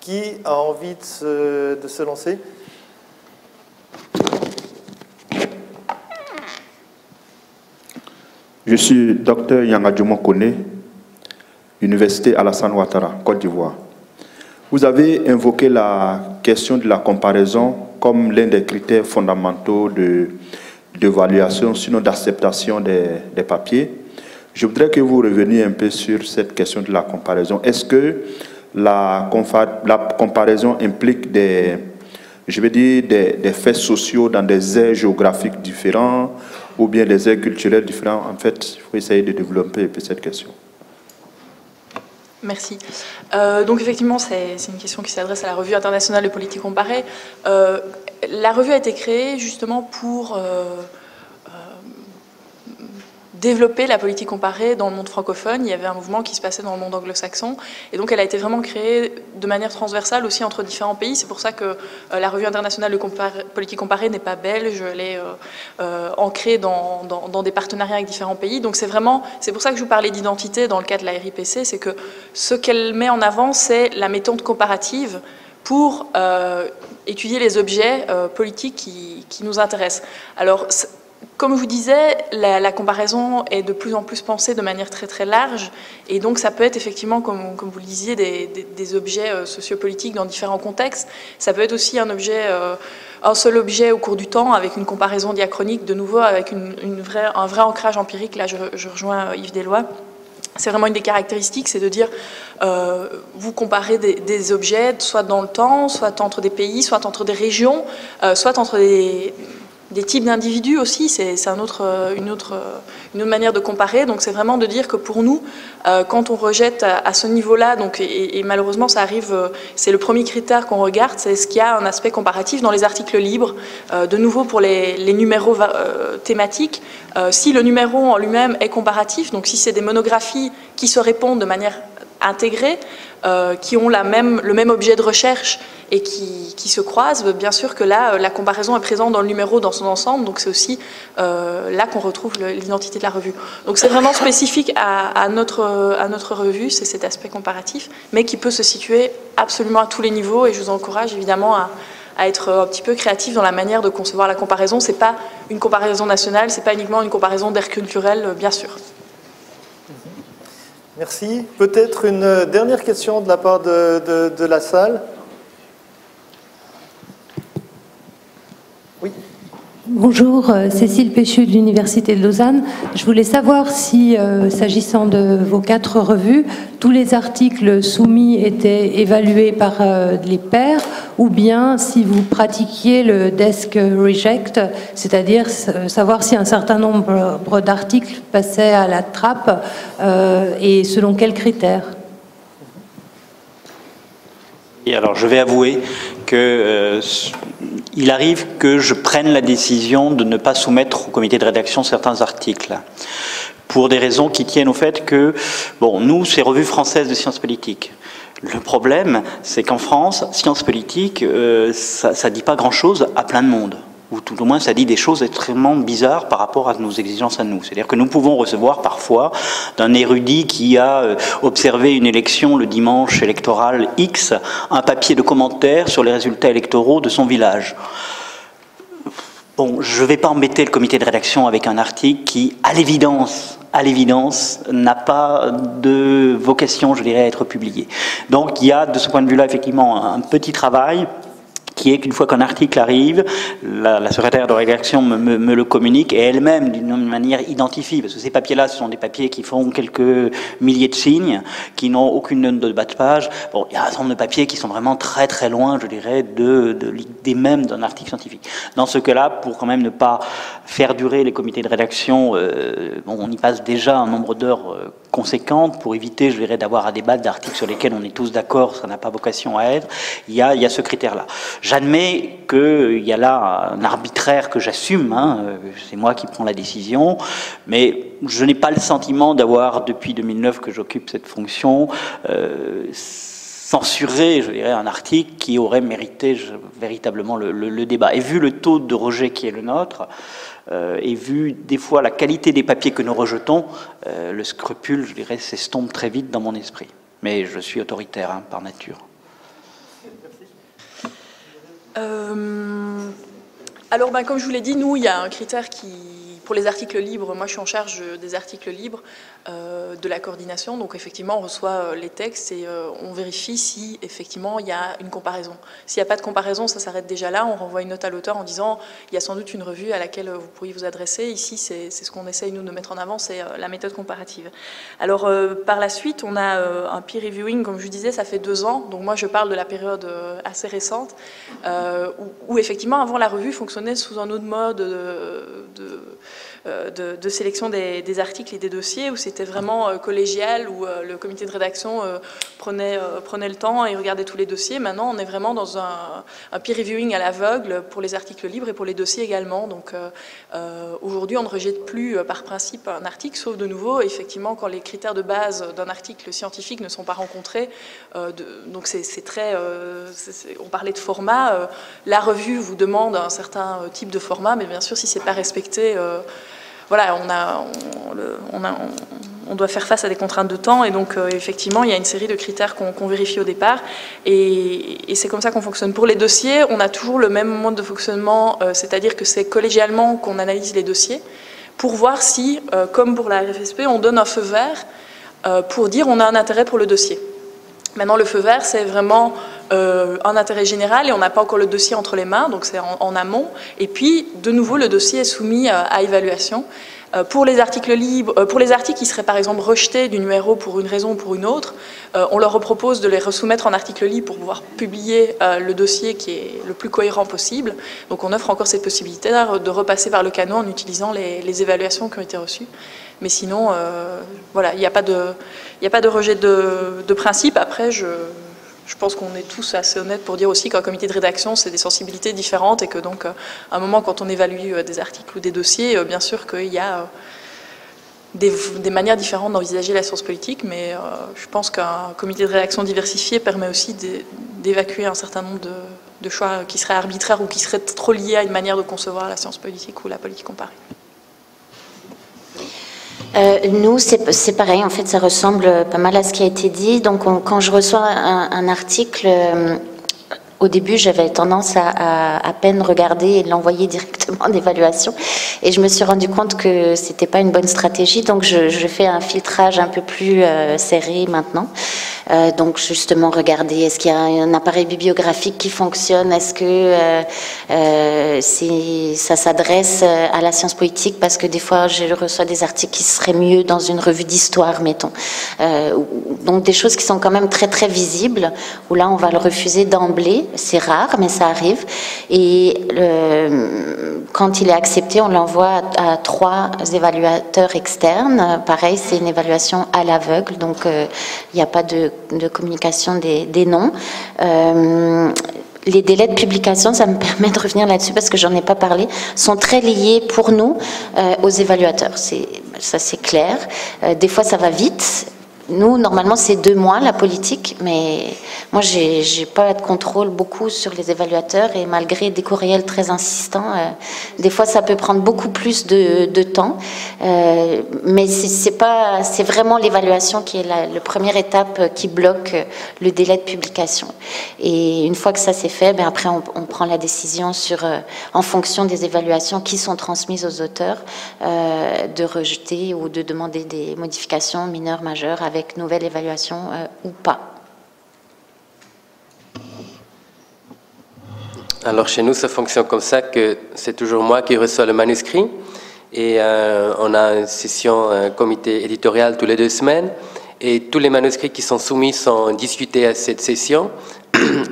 A: Qui a envie de se lancer ?
G: Je suis Dr Yangadjoumon Kone, Université Alassane Ouattara, Côte d'Ivoire. Vous avez invoqué la question de la comparaison comme l'un des critères fondamentaux d'évaluation, sinon d'acceptation des papiers. Je voudrais que vous reveniez un peu sur cette question de la comparaison. Est-ce que la comparaison implique des faits sociaux dans des aires géographiques différents ou bien des aires culturelles différentes? En fait, il faut essayer de développer un peu cette question.
C: Merci. Donc effectivement, c'est une question qui s'adresse à la Revue internationale de politique comparée. La revue a été créée justement pour développer la politique comparée dans le monde francophone. Il y avait un mouvement qui se passait dans le monde anglo-saxon. Et donc elle a été vraiment créée de manière transversale aussi entre différents pays. C'est pour ça que la Revue internationale de politique comparée n'est pas belge. Elle est ancrée dans des partenariats avec différents pays. Donc c'est pour ça que je vous parlais d'identité dans le cadre de la RIPC. C'est que ce qu'elle met en avant, c'est la méthode comparative pour étudier les objets politiques qui nous intéressent. Alors, comme je vous disais, la comparaison est de plus en plus pensée de manière très très large, et donc ça peut être effectivement, comme vous le disiez, des objets sociopolitiques dans différents contextes. Ça peut être aussi un seul objet au cours du temps, avec une comparaison diachronique, de nouveau avec un vrai ancrage empirique. Là, je rejoins Yves Deslois. C'est vraiment une des caractéristiques, c'est de dire, vous comparez des objets, soit dans le temps, soit entre des pays, soit entre des régions, soit entre des types d'individus aussi. C'est une autre manière de comparer. Donc c'est vraiment de dire que pour nous, quand on rejette à ce niveau-là, et malheureusement ça arrive, c'est le premier critère qu'on regarde, c'est est-ce qu'il y a un aspect comparatif dans les articles libres. De nouveau pour les numéros thématiques, si le numéro en lui-même est comparatif, donc si c'est des monographies qui se répondent de manière intégrée, qui ont le même objet de recherche et qui se croisent, bien sûr que là, la comparaison est présente dans le numéro dans son ensemble, donc c'est aussi là qu'on retrouve l'identité de la revue. Donc c'est vraiment spécifique à notre revue, c'est cet aspect comparatif, mais qui peut se situer absolument à tous les niveaux, et je vous encourage évidemment à être un petit peu créatif dans la manière de concevoir la comparaison. C'est pas une comparaison nationale, c'est pas uniquement une comparaison d'aire culturelle, bien sûr.
A: Merci. Peut-être une dernière question de la part de la salle. Oui.
H: Bonjour, Cécile Péchu de l'Université de Lausanne. Je voulais savoir si, s'agissant de vos 4 revues, tous les articles soumis étaient évalués par les pairs, ou bien si vous pratiquiez le desk reject, c'est-à-dire savoir si un certain nombre d'articles passaient à la trappe et selon quels critères.
D: Et alors, je vais avouer que il arrive que je prenne la décision de ne pas soumettre au comité de rédaction certains articles, pour des raisons qui tiennent au fait que, bon, nous, c'est Revue française de sciences politiques. Le problème, c'est qu'en France, sciences politiques, ça ne dit pas grand-chose à plein de monde. Ou tout au moins ça dit des choses extrêmement bizarres par rapport à nos exigences à nous. C'est-à-dire que nous pouvons recevoir parfois d'un érudit qui a observé une élection le dimanche électoral X, un papier de commentaire sur les résultats électoraux de son village. Bon, je ne vais pas embêter le comité de rédaction avec un article qui, à l'évidence, n'a pas de vocation, je dirais, à être publié. Donc il y a, de ce point de vue-là, effectivement, un petit travail qui est qu'une fois qu'un article arrive, la secrétaire de rédaction me le communique, et elle-même, d'une manière, identifie, parce que ces papiers-là, ce sont des papiers qui font quelques milliers de signes, qui n'ont aucune note de bas de page. Bon, il y a un certain nombre de papiers qui sont vraiment très très loin, je dirais, des mêmes d'un article scientifique. Dans ce cas-là, pour quand même ne pas faire durer les comités de rédaction, bon, on y passe déjà un nombre d'heures conséquentes pour éviter, je dirais, d'avoir à débattre d'articles sur lesquels on est tous d'accord, ça n'a pas vocation à être. Il y a ce critère-là. J'admets qu'il y a là un arbitraire que j'assume, hein, c'est moi qui prends la décision, mais je n'ai pas le sentiment d'avoir, depuis 2009 que j'occupe cette fonction, censuré, je dirais, un article qui aurait mérité véritablement le débat. Et vu le taux de rejet qui est le nôtre, et vu des fois la qualité des papiers que nous rejetons, le scrupule, je dirais, s'estompe très vite dans mon esprit. Mais je suis autoritaire, hein, par nature.
C: Alors, comme je vous l'ai dit, nous, il y a un critère pour les articles libres, moi je suis en charge des articles libres, de la coordination, donc effectivement on reçoit les textes et on vérifie si effectivement il y a une comparaison. S'il n'y a pas de comparaison, ça s'arrête déjà là, on renvoie une note à l'auteur en disant il y a sans doute une revue à laquelle vous pourriez vous adresser. Ici c'est ce qu'on essaye nous de mettre en avant, c'est la méthode comparative. Alors par la suite on a un peer reviewing, comme je vous disais, ça fait 2 ans, donc moi je parle de la période assez récente, où effectivement avant la revue fonctionnait sous un autre mode de sélection des articles et des dossiers, où c'était vraiment collégial, où le comité de rédaction prenait le temps et regardait tous les dossiers. Maintenant, on est vraiment dans un peer reviewing à l'aveugle pour les articles libres et pour les dossiers également. Donc aujourd'hui, on ne rejette plus par principe un article, sauf de nouveau, effectivement, quand les critères de base d'un article scientifique ne sont pas rencontrés. Donc c'est très... on parlait de format. La revue vous demande un certain type de format, mais bien sûr, si ce n'est pas respecté... voilà, on doit faire face à des contraintes de temps, et donc effectivement, il y a une série de critères qu'on vérifie au départ, et c'est comme ça qu'on fonctionne. Pour les dossiers, on a toujours le même mode de fonctionnement, c'est-à-dire que c'est collégialement qu'on analyse les dossiers, pour voir si, comme pour la RFSP, on donne un feu vert pour dire on a un intérêt pour le dossier. Maintenant, le feu vert, c'est vraiment un intérêt général et on n'a pas encore le dossier entre les mains, donc c'est en amont. Et puis, de nouveau, le dossier est soumis à évaluation. Pour les articles libres, pour les articles qui seraient par exemple rejetés du numéro pour une raison ou pour une autre, on leur propose de les resoumettre en article libre pour pouvoir publier le dossier qui est le plus cohérent possible. Donc on offre encore cette possibilité de repasser par le canot en utilisant les évaluations qui ont été reçues. Mais sinon, voilà, il n'y a pas de rejet de principe. Après, je pense qu'on est tous assez honnêtes pour dire aussi qu'un comité de rédaction, c'est des sensibilités différentes et que donc, à un moment, quand on évalue des articles ou des dossiers, bien sûr qu'il y a des manières différentes d'envisager la science politique, mais je pense qu'un comité de rédaction diversifié permet aussi d'évacuer un certain nombre de choix qui seraient arbitraires ou qui seraient trop liés à une manière de concevoir la science politique ou la politique comparée.
B: Nous, c'est pareil, en fait, ça ressemble pas mal à ce qui a été dit. Donc, quand je reçois un article, au début, j'avais tendance à peine regarder et l'envoyer directement en évaluation. Et je me suis rendu compte que c'était pas une bonne stratégie. Donc, je fais un filtrage un peu plus serré maintenant. Donc, justement, regarder, est-ce qu'il y a un appareil bibliographique qui fonctionne? Est-ce que ça s'adresse à la science politique? Parce que des fois, je reçois des articles qui seraient mieux dans une revue d'histoire, mettons. Donc, des choses qui sont quand même très, très visibles, où là, on va le refuser d'emblée. C'est rare, mais ça arrive. Et quand il est accepté, on l'envoie à 3 évaluateurs externes. Pareil, c'est une évaluation à l'aveugle, donc il n'y a pas de communication des noms. Les délais de publication, ça me permet de revenir là-dessus parce que j'en ai pas parlé, sont très liés pour nous aux évaluateurs. Ça, c'est clair. Des fois, ça va vite. Nous, normalement, c'est 2 mois, la politique, mais moi, j'ai pas de contrôle beaucoup sur les évaluateurs et malgré des courriels très insistants, des fois, ça peut prendre beaucoup plus de temps. Mais c'est vraiment l'évaluation qui est la première étape qui bloque le délai de publication. Et une fois que ça c'est fait, ben après, on prend la décision en fonction des évaluations qui sont transmises aux auteurs, de rejeter ou de demander des modifications mineures, majeures, avec nouvelle évaluation ou pas.
E: Alors chez nous, ça fonctionne comme ça, que c'est toujours moi qui reçois le manuscrit et on a une session comité éditorial tous les 2 semaines et tous les manuscrits qui sont soumis sont discutés à cette session.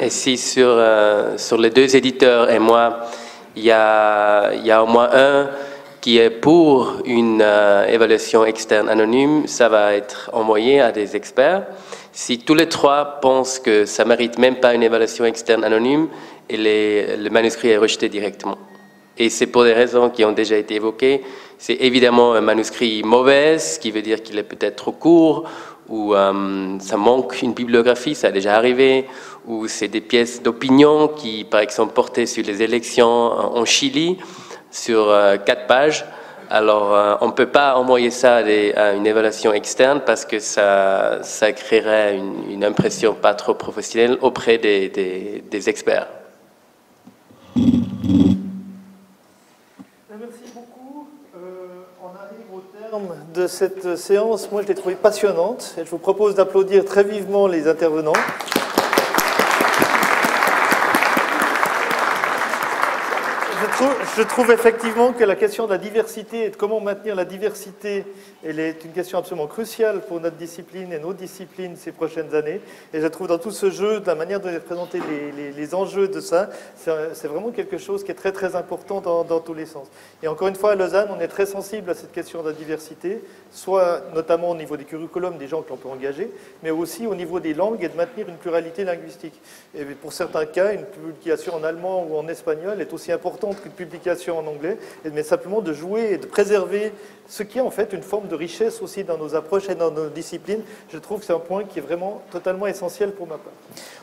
E: Et si sur les 2 éditeurs et moi, il y a au moins un qui est pour une évaluation externe anonyme, ça va être envoyé à des experts. Si tous les 3 pensent que ça ne mérite même pas une évaluation externe anonyme, et le manuscrit est rejeté directement. Et c'est pour des raisons qui ont déjà été évoquées. C'est évidemment un manuscrit mauvais, ce qui veut dire qu'il est peut-être trop court, ou ça manque une bibliographie, ça a déjà arrivé, ou c'est des pièces d'opinion qui, par exemple, portaient sur les élections en Chili, sur 4 pages. Alors, on ne peut pas envoyer ça à une évaluation externe parce que ça créerait une impression pas trop professionnelle auprès des experts.
A: Merci beaucoup. On arrive au terme de cette séance. Moi, je l'ai trouvée passionnante. Et je vous propose d'applaudir très vivement les intervenants. je trouve effectivement que la question de la diversité et de comment maintenir la diversité, elle est une question absolument cruciale pour notre discipline et nos disciplines ces prochaines années. Et je trouve dans tout ce jeu, de la manière de présenter les enjeux de ça, c'est vraiment quelque chose qui est très très important dans tous les sens. Et encore une fois, à Lausanne, on est très sensible à cette question de la diversité, soit notamment au niveau des curriculums, des gens que l'on peut engager, mais aussi au niveau des langues et de maintenir une pluralité linguistique. Et pour certains cas, une publication en allemand ou en espagnol est aussi importante qu'une publication en anglais, mais simplement de jouer et de préserver ce qui est en fait une forme de richesse aussi dans nos approches et dans nos disciplines. Je trouve que c'est un point qui est vraiment totalement essentiel pour ma part.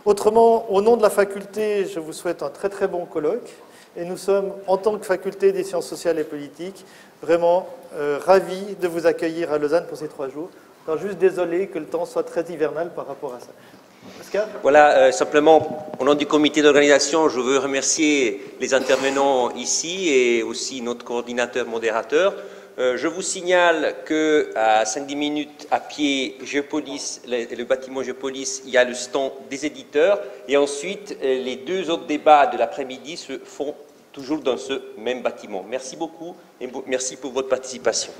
A: Autrement, au nom de la faculté, je vous souhaite un très très bon colloque. Et nous sommes, en tant que faculté des sciences sociales et politiques, vraiment ravis de vous accueillir à Lausanne pour ces 3 jours. Alors, juste désolé que le temps soit très hivernal par rapport à ça. Pascal ?
I: Voilà, simplement, au nom du comité d'organisation, je veux remercier les intervenants ici et aussi notre coordinateur modérateur. Je vous signale qu'à 5-10 minutes à pied, Géopolis, le bâtiment Géopolis, il y a le stand des éditeurs. Et ensuite, les 2 autres débats de l'après-midi se font toujours dans ce même bâtiment. Merci beaucoup et merci pour votre participation.